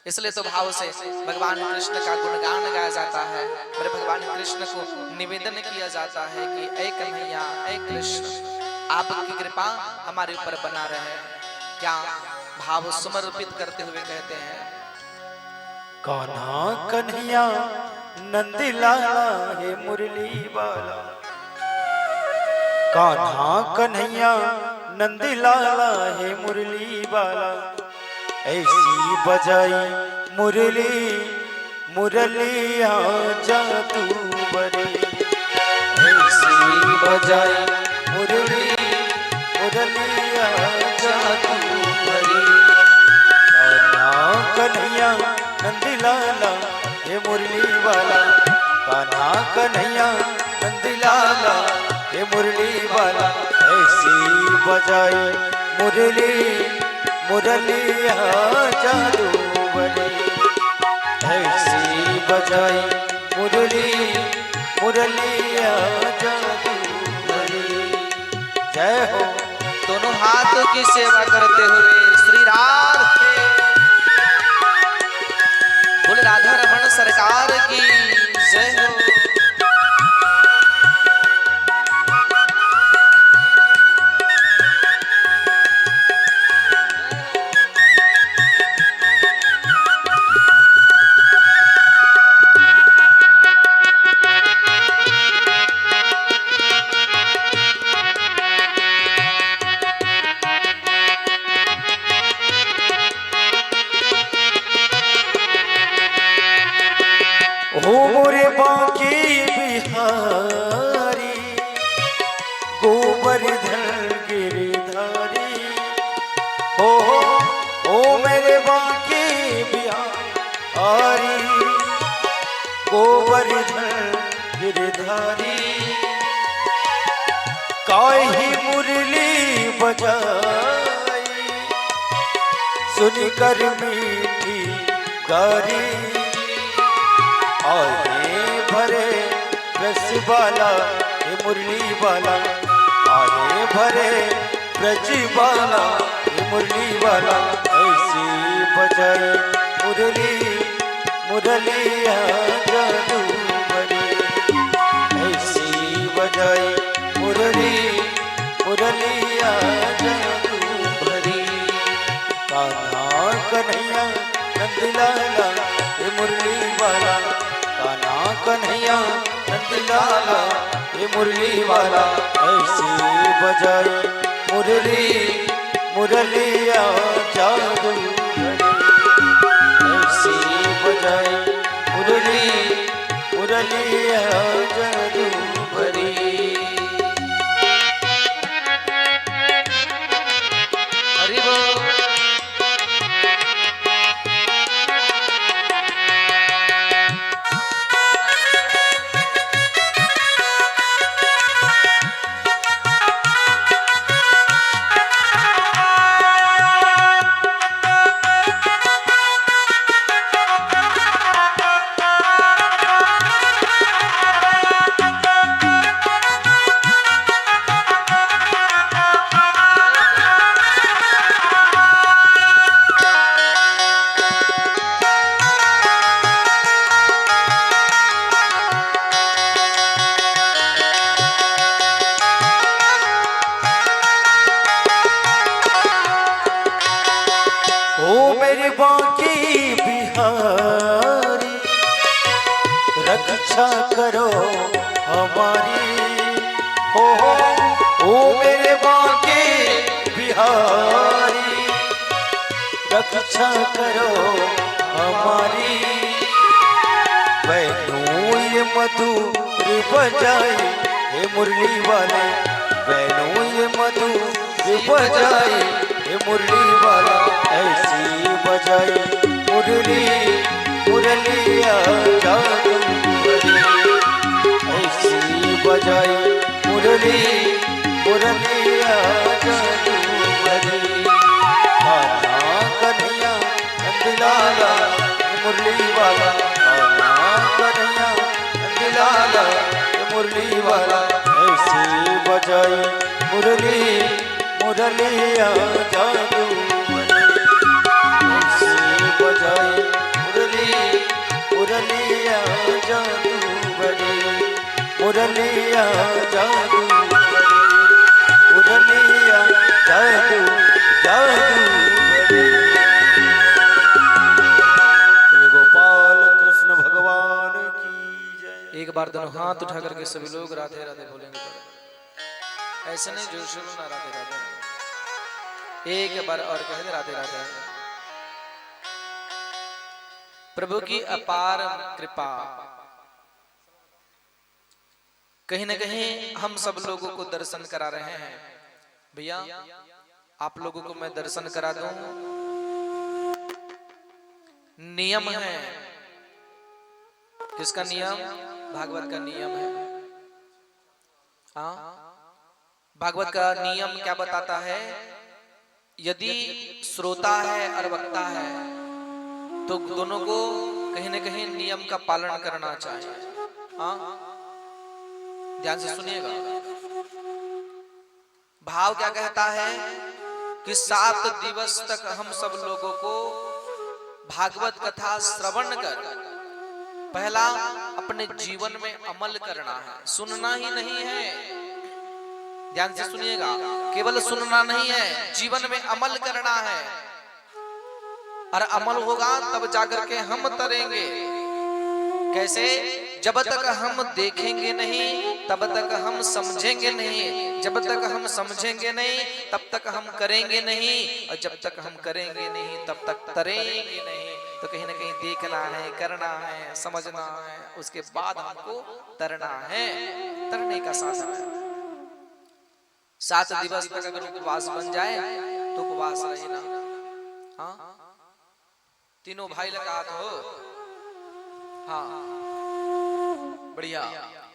इसलिए तो भाव से भगवान कृष्ण का गुणगान गाया जाता है। मेरे भगवान कृष्ण को निवेदन किया जाता है कि ऐ कन्हैया ऐ कृष्ण, आपकी कृपा हमारे ऊपर बना रहे। क्या भाव समर्पित करते हुए कहते हैं, कान्हा कन्हैया नंदलाला हे मुरली वाला, कान्हा कन्हैया नंदलाला हे मुरली वाला, ऐसी बजाई मुरली मुरलिया जादू बरे, ऐसी बजाई मुरली मुरलिया जादू बरे। कान्हा कन्हैया नंदलाला हे मुरली वाला, कान्हा कन्हैया नंदलाला हे मुरली वाला, ऐसी बजाई मुरली मुरलिया जादू बरे, ऐसी बजाई मुरली मुरलिया जादू बरे। जय हो। दोनों हाथों की सेवा करते हुए श्री राधे बोले, राधा रमन सरकार की जय हो। हो मोरे बांके बिहारी, गोवर्धन गिरधारी, हो मेरे बांके बिहारी, गोवर्धन गिरधारी, काहे मुरली बजाई सुनकर मीठी गारी, आए भरे रस वाला ये मुरली वाला, आए भरे ब्रज वाला ये मुरली वाला, ऐसी बजाई मुरली मुरलिया जादू बरे, ऐसी बजाई मुरली मुरलिया जादू बरे। कान्हा कन्हैया नंदलाला ये मुरली वाला, कान्हा कन्हैया नंदलाला ये मुरली वाला, ऐसी बजाई मुरली मुरलिया जादू बरे, ऐसी बजाई मुरली मुरलिया जादू बरे। हरि बोल। बिहारी रक्षा करो हमारी, ओ मेरे बांके बिहारी रक्षा करो हमारी। वैनू ये मधुर बजाई हे मुरली वाले बहनों ये मधु ये बजाए, हे मुरली वाला ऐसी बजाए मुरली, मुरलिया जादू ऐसी बजाए मुरली, मुरलिया जादू कान्हा कन्हैया नंदलाला मुरली वाला, कान्हा कन्हैया नंदलाला मुरली वाला ऐसी बजाई मुरली, मुरलिया जादू ऐसी बजाई मुरली, मुरलिया जादू बड़ी, मुरलिया जादू बड़ी, मुरलिया जादू जादू बड़ी। श्री गोपाल कृष्ण भगवान की जय। एक बार दोनों हाथ उठा करके सभी लोग राधे राधे बोलेंगे। ऐसे नहीं जोर से बोलना राधे राधे, एक बार और कह दे राधे राधे। प्रभु की अपार कृपा, कहीं न कहीं हम सब लोगों को दर्शन करा रहे हैं। भैया आप लोगों को मैं दर्शन करा दूं, नियम है। किसका नियम? भागवत का नियम है। हाँ, भागवत का नियम क्या बताता है? यदि श्रोता है और वक्ता है तो दोनों को कहीं न कहीं नियम का पालन करना चाहिए। हाँ, ध्यान से सुनिएगा। भाव क्या कहता है कि 7 दिवस तक हम सब लोगों को भागवत कथा श्रवण कर पहला अपने जीवन में अमल करना है, सुनना ही नहीं है। ध्यान से सुनिएगा, केवल सुनना नहीं है, जीवन में अमल करना है। और अमल होगा तब जाकर के हम तरेंगे। कैसे? जब तक हम देखेंगे नहीं तब तक हम समझेंगे नहीं, जब तक हम समझेंगे नहीं तब तक हम करेंगे नहीं, और जब तक हम करेंगे नहीं तब तक तरेंगे नहीं। तो कहीं ना कहीं देखना है, करना है, समझना है, उसके बाद हमको तरना है। तरने का साधन है 7 दिवस तक अगर उपवास बन जाए तो उपवास रहना। हाँ, तीनों भाई लगा हो। हाँ, बढ़िया,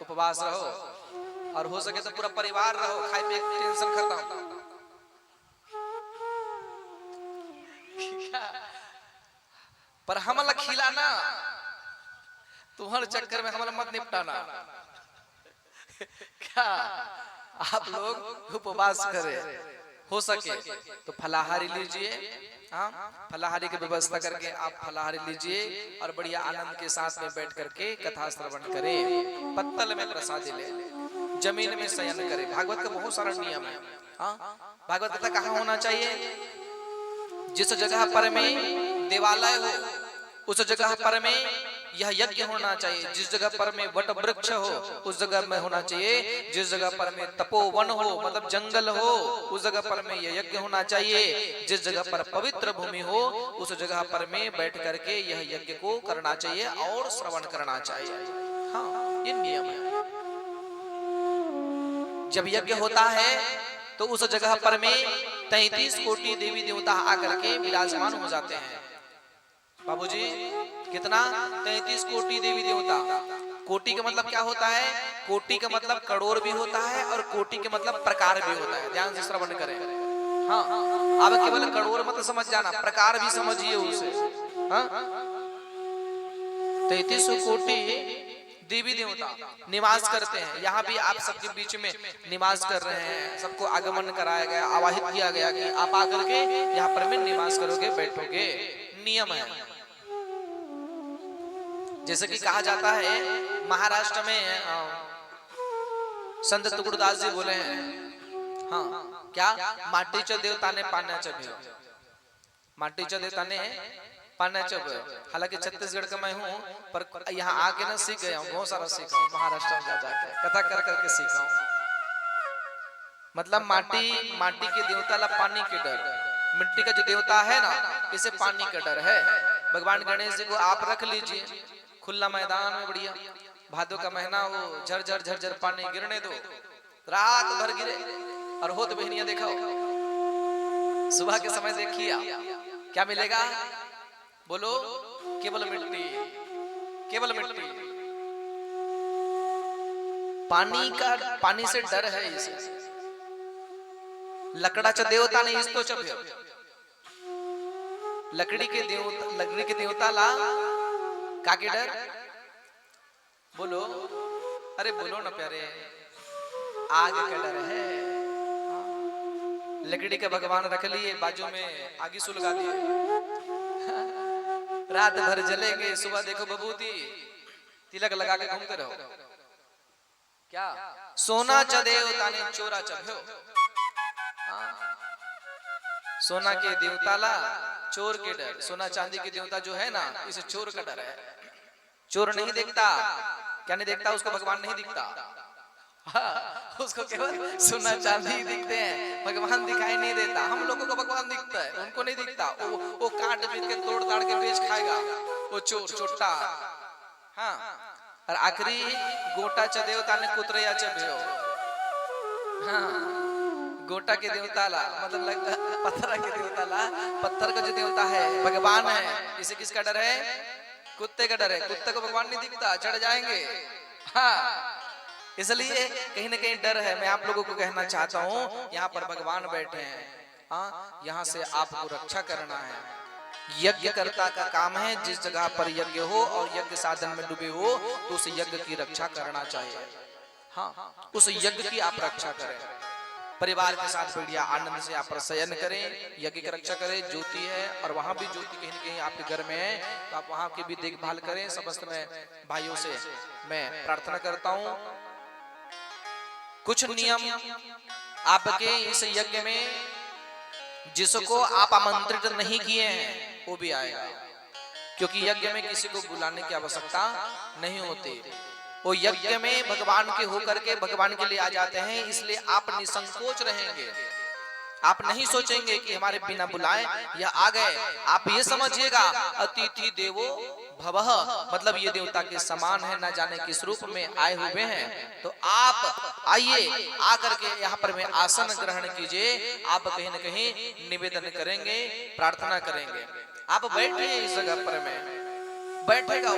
उपवास रहो और हो सके तो पूरा परिवार रहो, खाए पिए टेंशन खत्म। पर हमला खिलाना, तुम्हारे चक्कर में हमला मत निपटाना। क्या आप लोग उपवास करें, हो सके तो फलाहारी लीजिए। हाँ, फलाहारी की व्यवस्था करके आप फलाहारी लीजिए और बढ़िया आनंद के साथ में बैठ करके कथा श्रवण करें। पत्तल में प्रसाद ले, जमीन में शयन करें। भागवत का बहुत सारा नियम है। हाँ, भागवत कथा कहाँ होना चाहिए? जिस जगह पर में देवालय हो उस जगह पर में यह यज्ञ होना चाहिए। जिस जगह पर में वट वृक्ष हो उस जगह में होना चाहिए। जिस जगह पर में तपोवन हो मतलब जंगल हो उस जगह पर में यह यज्ञ होना चाहिए। जिस जगह पर पवित्र भूमि हो उस जगह पर में बैठ करके यह यज्ञ को करना चाहिए और श्रवण करना चाहिए। हाँ, ये नियम है। जब यज्ञ होता है तो उस जगह पर में 33 कोटि देवी देवता आकर के विराजमान हो जाते हैं। बाबूजी, कितना? 33 कोटि देवी देवता। कोटि का मतलब क्या होता है? कोटि का मतलब करोड़ भी होता है और कोटि के मतलब प्रकार भी होता है। ध्यान से श्रवण करें। हाँ, अब केवल करोड़ मत समझ जाना, प्रकार भी समझिए उसे। हाँ, 33 कोटि देवी देवता निवास करते हैं। यहाँ भी आप सबके बीच में निवास कर रहे हैं। सबको आगमन कराया गया, आवाहित किया गया कि आप आकर के यहाँ पर में निवास करोगे, बैठोगे। नियम है। जैसे कि कहा जाता है महाराष्ट्र में संत तुकडदास जी बोले हैं। हाँ, क्या? माटीच्या देवताने पाण्याचं भेव, माटीच्या देवताने पाण्याचं भेव। हालांकि छत्तीसगढ़ का मैं हूँ पर यहाँ आके ना सीख गया हूँ, बहुत सारा सीखा हूँ। महाराष्ट्र में जाके कथा कर करके सीखा हूँ। मतलब माटी के देवता ला पानी के डर, मिट्टी का जो देवता है ना इसे पानी का डर है। भगवान गणेश जी को आप रख लीजिए खुला मैदान में बढ़िया, भादो का महीना, वो झरझर झरझर पानी गिरने दो, रात भर गिरे और हो तो बहनिया देखा सुबह के समय देखिए क्या मिलेगा, बोलो, केवल मिट्टी, केवल मिट्टी। पानी से डर है इसे। लकड़ाचा देवता ने इस्तो चभ्यो, लकड़ी के देवताला काके डर, बोलो, अरे बोलो ना प्यारे, आग का डर है। लकड़ी के भगवान रख लिए, बाजू में आगी सुलगा दिए, रात भर जलेंगे, सुबह देखो बबूती तिलक लगा के घूमते रहो। क्या सोना च देवता ने चोरा चभ्यो, सोना के देवताला चोर के डर। सोना चांदी के देवता जो है ना, इसे चोर का डर है। चोर नहीं देखता, क्या नहीं देखता, उसको भगवान नहीं दिखता। उसको केवल सोना चांदी दिखते हैं, भगवान दिखाई नहीं देता। हम लोगों को भगवान दिखता है, उनको नहीं दिखता। वो काट पीट के तोड़ ताड़ के बेच खाएगा, वो चोर चोटा। हाँ, और आखिरी गोटा च देवता ने कुतरया चभ्यो। हाँ, गोटा के देवता ला मतलब पत्थर के देवता ला, पत्थर का जो देवता है भगवान है, इसे किसका डर है, कुत्ते का डर है। कुत्ते को भगवान नहीं दिखता, चढ़ जाएंगे। हाँ, इसलिए कहीं ना कहीं डर है। मैं आप लोगों को कहना चाहता हूँ, यहाँ पर भगवान बैठे हैं, हाँ, यहाँ से आपको रक्षा करना है। यज्ञकर्ता का काम है, जिस जगह पर यज्ञ हो और यज्ञ साधन में डूबे हो तो उस यज्ञ की रक्षा करना चाहिए। हाँ, उस यज्ञ की आप रक्षा करें, परिवार के साथ बढ़िया आनंद से आप शयन करें, यज्ञ की रक्षा करें। ज्योति है और वहां भी ज्योति कहीं न कहीं आपके घर में है, तो आप वहां की भी देखभाल करें। समस्त में भाइयों से मैं प्रार्थना करता हूँ, कुछ नियम आपके इस यज्ञ में, जिसको आप आमंत्रित नहीं किए हैं वो भी आएगा, क्योंकि यज्ञ में किसी को बुलाने की आवश्यकता नहीं होती। वो यज्ञ में भगवान के होकर के भगवान के लिए आ जाते हैं, इसलिए आप निसंकोच रहेंगे। आप नहीं सोचेंगे कि हमारे बिना बुलाए या आ गए। आप ये समझिएगा अतिथि देवो भवः, मतलब ये देवता के समान है, न जाने किस रूप में आए हुए हैं। तो आप आइए, आकर के यहाँ पर में आसन ग्रहण कीजिए। आप कहीं न कहीं निवेदन करेंगे, प्रार्थना करेंगे। आप बैठिए इस जगह पर में, बैठेगा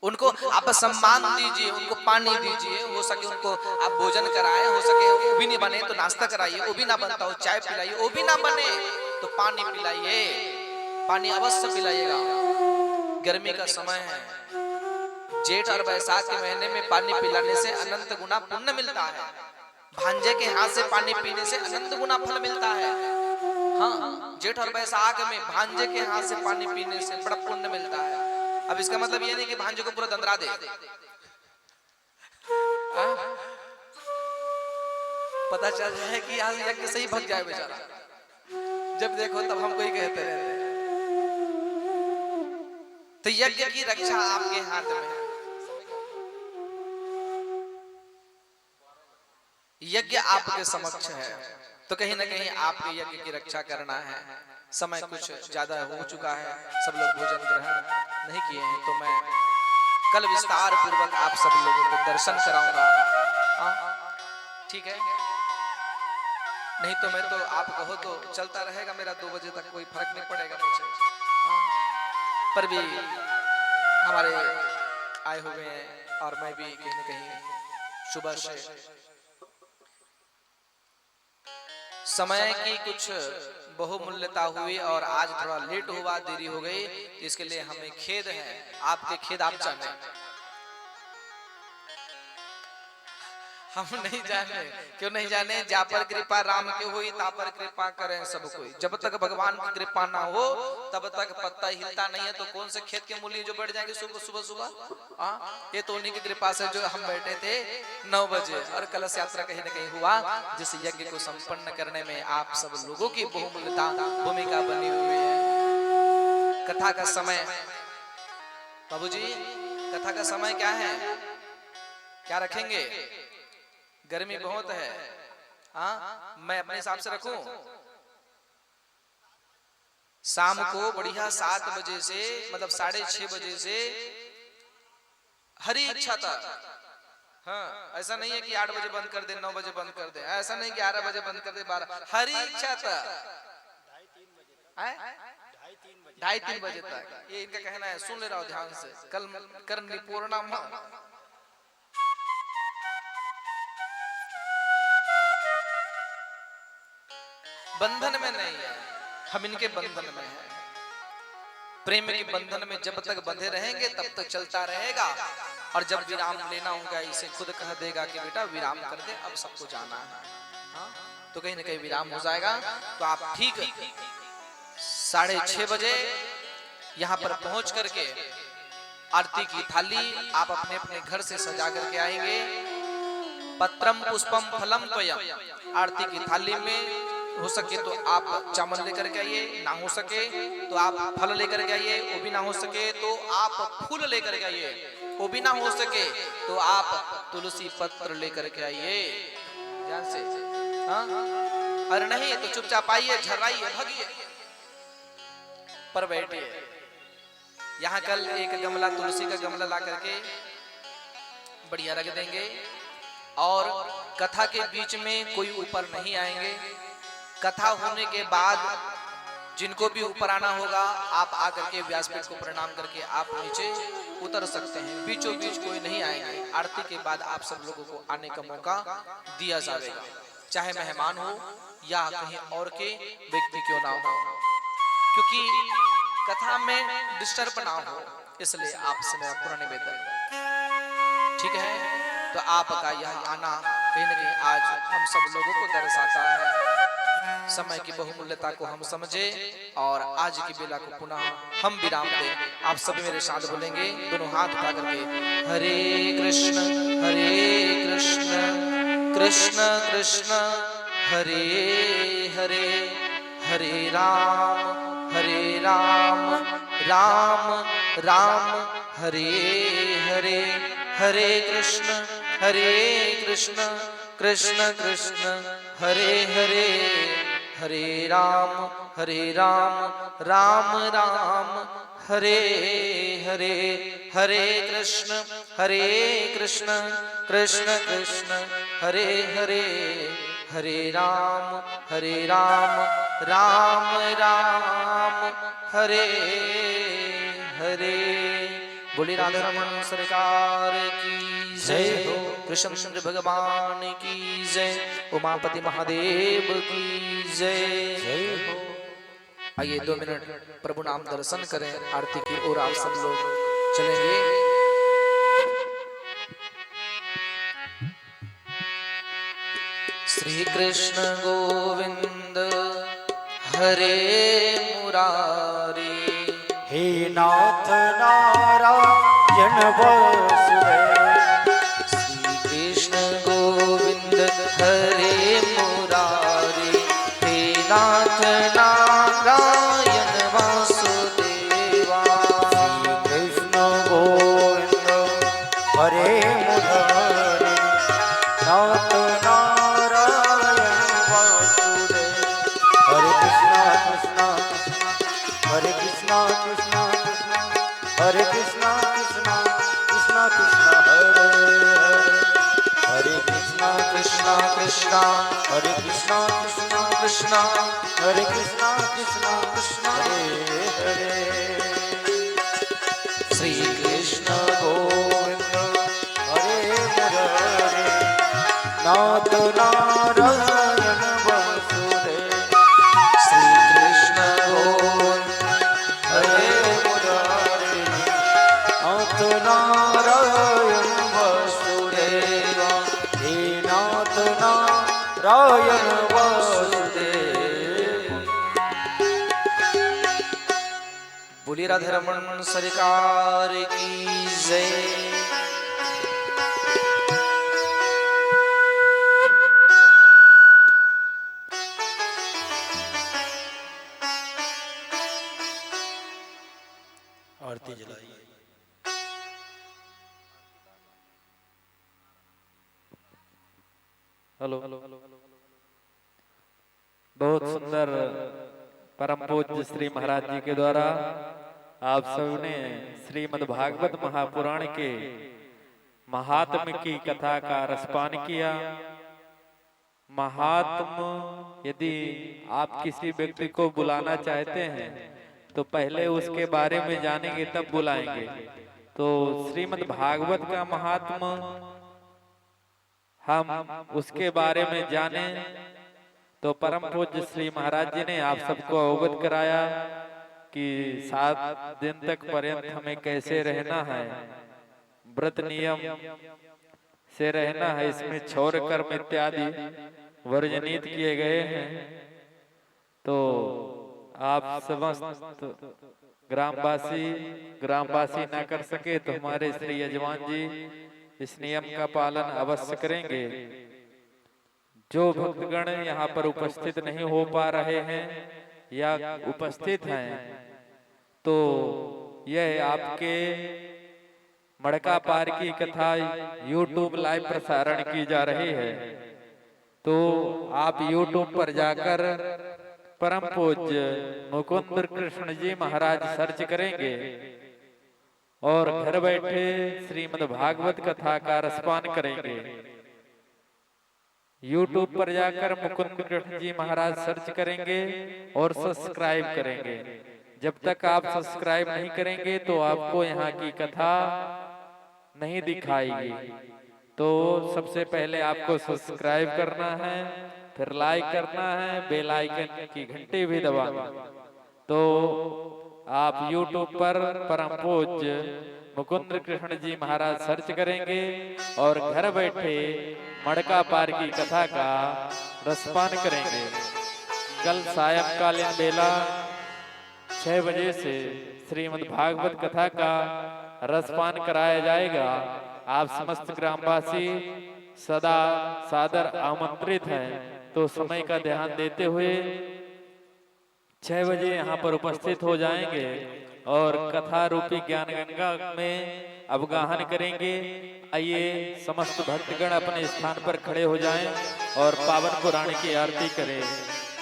उनको आप सम्मान दीजिए, उनको पानी दीजिए, हो सके उनको आप भोजन कराएं, हो सके वो भी नहीं बने तो नाश्ता कराइए, वो भी ना बनता हो चाय पिलाइए, वो भी ना बने तो पानी पिलाइए, पानी अवश्य पिलाइएगा। गर्मी का समय है, जेठ और बैसाख के महीने में पानी पिलाने से अनंत गुना पुण्य मिलता है। भांजे के हाथ से पानी पीने से अनंत गुना फल मिलता है। हाँ, जेठ और बैसाख में भांजे के हाथ से पानी पीने से बड़ा पुण्य मिलता है। अब इसका मतलब ये नहीं कि भांजे को पूरा दंदरा दे, पता चल जाए कि आज यज्ञ से ही भग जाए बेचारा, जब देखो तब हमको ही कहते रहते हैं। तो यज्ञ की रक्षा आपके हाथ में है। यज्ञ आपके समक्ष है, तो कहीं ना कहीं आपके यज्ञ की रक्षा करना है। समय कुछ ज्यादा हो चुका है, सब लोग भोजन ग्रहण नहीं किए हैं, तो मैं कल विस्तार पूर्वक आप सब लोगों को दर्शन कराऊंगा। ठीक है, नहीं तो मैं तो आप कहो तो चलता रहेगा मेरा 2 बजे तक, कोई फर्क नहीं पड़ेगा मुझे। पर भी हमारे आए हुए हैं और मैं भी कहीं न कहीं सुबह से समय की कुछ बहुमूल्यता हुई और आज थोड़ा लेट हुआ, देरी हो गई, तो इसके लिए हमें खेद है। आपके खेद आप जाने, हम नहीं जाने। क्यों नहीं जाने? जा पर कृपा राम के हुई, ता पर कृपा करें सब कोई। जब तक भगवान की कृपा ना हो तब तक पत्ता हिलता नहीं है। तो कौन से खेत के मूल्य जो बढ़ जाएंगे सुबह सुबह? ये तो उन्हीं की कृपा से जो हम बैठे थे 9 बजे और कलश यात्रा कहीं न कहीं हुआ, जिस यज्ञ को संपन्न करने में आप सब लोगों की बहुमूल्यता भूमिका बनी हुई है। कथा का समय बाबूजी, कथा का समय क्या है, क्या रखेंगे? गर्मी बहुत है, हाँ, मैं अपने हिसाब से रखूं। शाम को बढ़िया 7 बजे से मतलब 6:30 बजे से हरी इच्छा था। हाँ, ऐसा नहीं है कि 8 बजे बंद कर दे, 9 बजे बंद कर दे, ऐसा नहीं 11 बजे बंद कर दे, 12। हरी इच्छा था 2:30-3 बजे तक। ये इनका कहना है, सुन ले रहा हो ध्यान से। कल करनी पूर्णिमा, बंधन में नहीं है, हम इनके बंधन में हैं। प्रेम के बंधन में जब तक बंधे रहेंगे तब तक चलता रहेगा, और जब विराम लेना होगा इसे खुद कह देगा कि बेटा विराम कर दे, अब सबको जाना है। हाँ? तो कहीं ना कहीं विराम हो जाएगा। तो आप ठीक 6:30 बजे यहाँ पर पहुंच करके आरती की थाली आप अपने अपने घर से सजा करके आएंगे। पत्रम पुष्पम फलम त्वयम, आरती की थाली में हो सके तो आप चावल लेकर के आइए, ना हो सके तो आप फल लेकर के आइए, वो भी ना हो सके तो आप फूल लेकर के आइए, वो भी ना हो सके तो आप तुलसी पत्र लेकर के आइए। ध्यान से, हाँ? अरे नहीं तो चुपचाप आइए, झर्राइए, भागिए, पर बैठिए। यहाँ कल एक गमला, तुलसी का गमला ला करके बढ़िया रख देंगे, और कथा के बीच में कोई ऊपर नहीं आएंगे। कथा होने के बाद जिनको भी ऊपर आना होगा आप आकर के व्यासपीठ को प्रणाम करके आप नीचे उतर सकते हैं। बीचों बीच कोई नहीं आएंगे। आरती के बाद आप सब लोगों को आने का मौका दिया जाएगा, चाहे मेहमान हो या कहीं और के व्यक्ति क्यों ना हो, क्योंकि कथा में डिस्टर्ब ना हो, इसलिए आपसे मेरा पूरा निवेदन। ठीक है, तो आपका यह आना कहीं न कहीं आज हम सब लोगों को दर्शाता है समय की बहुमूल्यता को हम समझे, और आज की बेला को पुनः हम विराम दें। आप सभी मेरे साथ बोलेंगे, दोनों हाथ उठा करके, हरे कृष्ण कृष्ण कृष्ण हरे हरे, हरे राम राम राम हरे हरे, हरे कृष्ण कृष्ण कृष्ण हरे हरे, हरे राम राम राम हरे हरे, हरे कृष्ण कृष्ण कृष्ण हरे हरे, हरे राम राम राम हरे हरे। बोली राधा रमन सरकार की जय हो, कृष्ण भगवान की जय, उमापति महादेव की जय हो। आइए 2 मिनट प्रभु नाम दर्शन करें, आरती की ओर आप सब लोग चलेंगे। श्री कृष्ण गोविंद हरे मुरारी, हे नाथ नारायण वासुदेव। श्री कृष्ण गोविंद हरे मुरारी, हे नाथ नारायण वासुदेवा। श्री कृष्ण गोविंद हरे मुरारी, नाथ नारायण वासुदेव। हरे कृष्णा कृष्णा हरे कृष्णा कृष्णा कृष्णा हरे कृष्णा कृष्णा कृष्णा कृष्णा हरे हरे, हरे कृष्णा कृष्णा कृष्णा हरे कृष्णा कृष्णा कृष्णा हरे कृष्णा कृष्णा कृष्णा हरे हरे। श्री कृष्ण गोविंद हरे मुरारी, नाथ नारायण वासुदेव। श्री कृष्ण गोविंद हरे मुरारी, नाथ नारायण वासुदेव। हे नाथ नारायण वासुदेव। बोली राधा रमन सरकार की जय। आरती जलाइए। हेलो, बहुत सुंदर परम पूज्य श्री महाराज जी के द्वारा आप सबने श्रीमद् भागवत महापुराण के महात्म की कथा का रसपान किया। महात्म यदि आप किसी व्यक्ति को बुलाना चाहते हैं तो पहले उसके बारे में जानेंगे तब बुलाएंगे। तो श्रीमद् भागवत का महात्म हम उसके बारे में जाने तो परम पूज्य श्री महाराज जी ने आप सबको अवगत कराया कि 7 दिन तक पर्यंत हमें कैसे रहना है, व्रत नियम से रहना है, इसमें क्षौर कर्म इत्यादि वर्जनित किए गए हैं। तो आप समस्त ग्रामवासी ना कर सके तो हमारे श्री यजमान जी इस नियम का पालन अवश्य करेंगे। जो भक्तगण यहाँ पर उपस्थित नहीं हो पा रहे हैं या उपस्थित हैं तो यह आपके मड़का पार की कथा YouTube लाइव प्रसारण की जा रही है। तो आप YouTube पर जाकर परम पूज्य मुकुंद कृष्ण जी महाराज सर्च करेंगे और घर बैठे श्रीमद् भागवत कथा का रसपान करेंगे। YouTube पर जाकर मुकुंद कृष्ण जी महाराज सर्च करेंगे और सब्सक्राइब करेंगे। जब तक आप सब्सक्राइब नहीं करेंगे तो आपको यहाँ की कथा नहीं दिखाएगी। तो सबसे पहले आपको सब्सक्राइब करना है, फिर लाइक करना है, बेल आइकन की घंटी भी दबाना। तो आप YouTube पर परम पूज्य मुकुंद कृष्ण जी महाराज सर्च करेंगे और घर बैठे मड़का पार की कथा का रसपान करेंगे। कल सायंकालीन बेला 6 बजे से श्रीमद् भागवत कथा का रसपान कराया जाएगा। आप समस्त ग्रामवासी सदा सादर आमंत्रित हैं। तो समय का ध्यान देते हुए 6 बजे यहाँ पर उपस्थित हो जाएंगे और कथा रूपी ज्ञान गंगा में अवगाहन करेंगे। आइए समस्त भक्तगण अपने स्थान पर खड़े हो जाएं और पावन पुराण की आरती करें।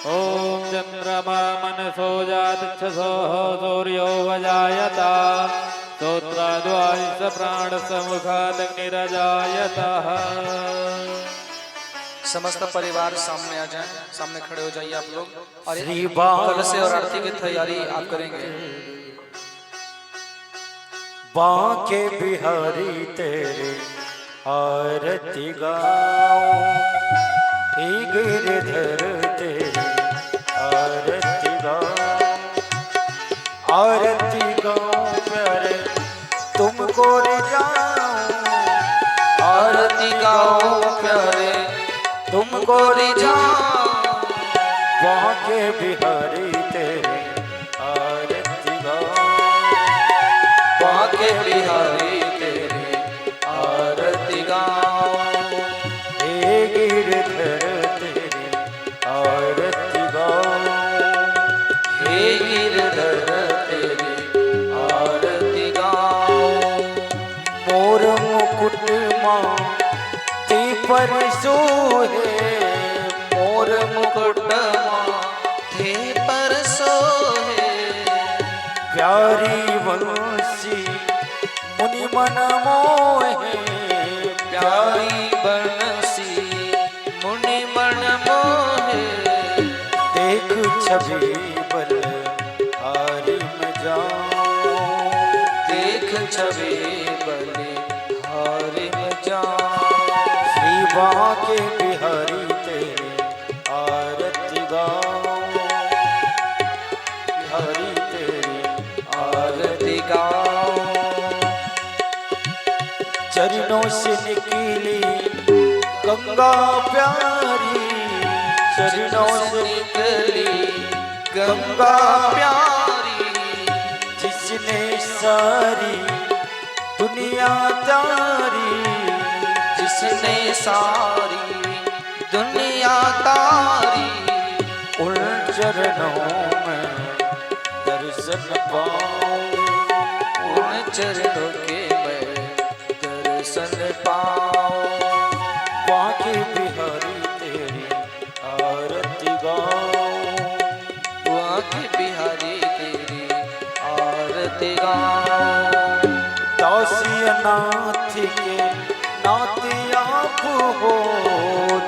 ओम चंद्रमा मनसो जातच्छसो सूर्यो वजायता स्तोत्राद्वांस प्राण समुखादग्निरजायतः। समस्त परिवार सामने आ जाएं, सामने खड़े हो जाइए आप लोग और श्री कलश और आरती की तैयारी आप करेंगे। बांके बिहारी तेरे आरती गाऊं, हे गिरधर तेरे आरती गाऊं, आरती गाऊं प्यारे तुमको रिझाऊं, आरती गाओ प्यारे तुमको रिझाऊं, बांके बिहारी तेरे आरती गाऊं, बांके बिहारी तेरे आरती गाओ, हे गिरधर तेरे आरती गाऊं, हे गिरधर तेरे आरती गाओ, मोर मुकुट माथे पर सोहे, मोर मुकुट माथे पर सोहे, प्यारी वंशी मुनि मन मोहे, प्यारी बंसी मुनि मन मोहे, देख छवि बल हारी में जाऊं, देख छवि बलि हारि में जाऊं, श्री बांके बिहारी तेरे आरती गाऊं, बिहारी तेरे आरती गाओ, चरणों से निकली गंगा प्यारी, चरणों से निकली गंगा प्यारी, जिसने सारी दुनिया तारी, जिसने सारी दुनिया तारी, उन चरणों में दर्शन पाऊं, उन चरणों के मैं दर्शन पाऊं, बांके बिहारी तेरी आरती गाऊं, बांके बिहारी तेरी आरती गाओ, दासी अनाथ के हो,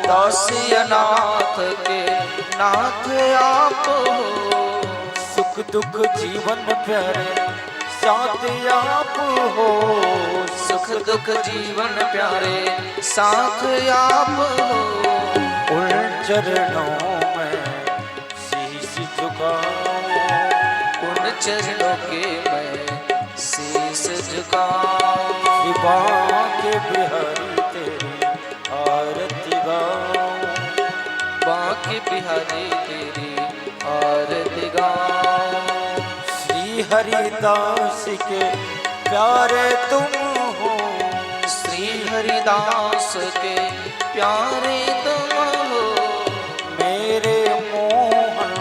दासी अनाथ के नाथ आप हो। सुख दुख जीवन प्यारे साथ आप हो, सुख दुख जीवन प्यारे साथ आप हो। उन चरणों में शीश झुकाऊं, उन चरणों के मैं शीश झुकाऊं। विभा के बिहारी तेरी आरती गाऊं, बाकी बिहारी तेरी आरती गाऊं। श्री हरिदास के प्यारे तुम हो, श्री हरिदास के प्यारे तुम हो। मेरे मोहन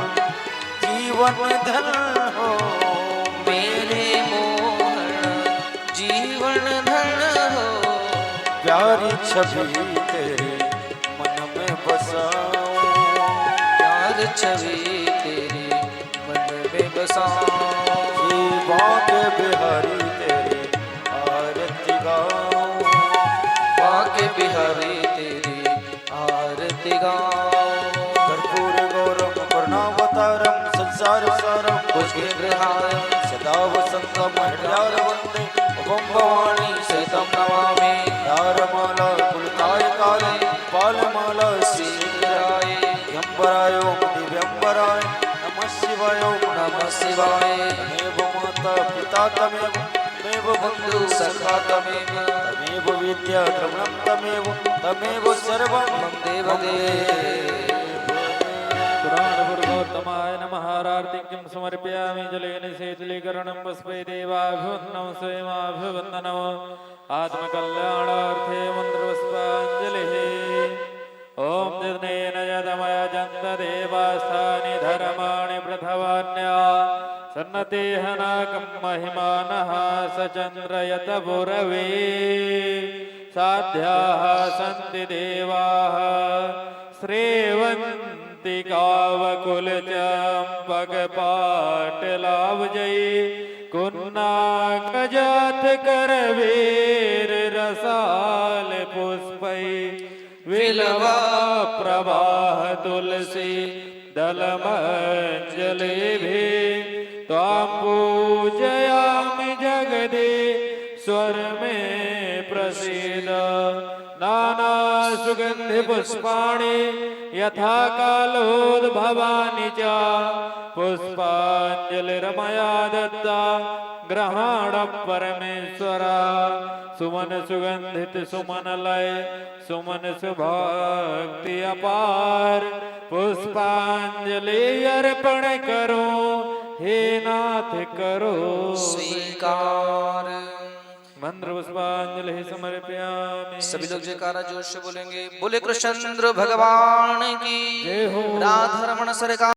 जीवन धन हो, मेरे मोहन जीवन धन हो। प्यारी छवि तेरे मन में बसाऊं, प्यार छवि तेरे मन में बसाऊं। बाके बिहारी तेरी आरती गाऊं, बाके बिहारी तेरी आरती गाऊं। कर्पूर गौरम करुणावतारम संसार सारम भुजगेन्द्रहारं सदा वसंतम हृदयार वंदे ओम भवानी सहितं नमामि। यारमाला कुलकाय काले पालमाला श्रीराय यंबराय दिव्यंबराय नमः शिवाय नमः शिवाय। तमेव माता पिता तमेव बंधु सखा तमेव तमेव विद्या द्रवणं तमेव सर्वं मम देवदेव। पुराणपुरुषोत्तमाय नमः। आरतिं समर्पयामि जलेन शीतलीकरणं पुष्पै देवाभिवन्दनं स्वयमाभिवन्दनम् आत्मकल्याणार्थे मन्त्रपुष्पाञ्जलिः। ॐ यज्ञेन यदमयजन्त देवास्थानि धर्माणि पृथवान्या सन्नतेहनाकं महिमानः सचन्द्रयत पुरवे साध्याः सन्ति देवाः श्रेवन्ति कावकुलचम्पकपाटलावजै कुन्नाकजात करवीर रसाल पुष्पै विलवा प्रवाह तुलसी दलमञ्जलिभिः त्वां पूजयामि जगदे स्वर में प्रसीद। नाना सुगंधि पुष्पाणि यथा कालोद्भवानि च पुष्पाञ्जलिर्मया दत्ता ग्रहण परमेश्वरा। सुमन सुगंधित सुमन लय सुमन सुभक्ति अपार पुष्पांजलि अर्पण करो हे नाथ करो स्वीकार। मंत्र पुष्पांजलि समर्पयामि। सभी लोग जयकारा जोश से बोलेंगे। बोले कृष्णचंद्र भगवान की जय हो। राधा रमण सरकार।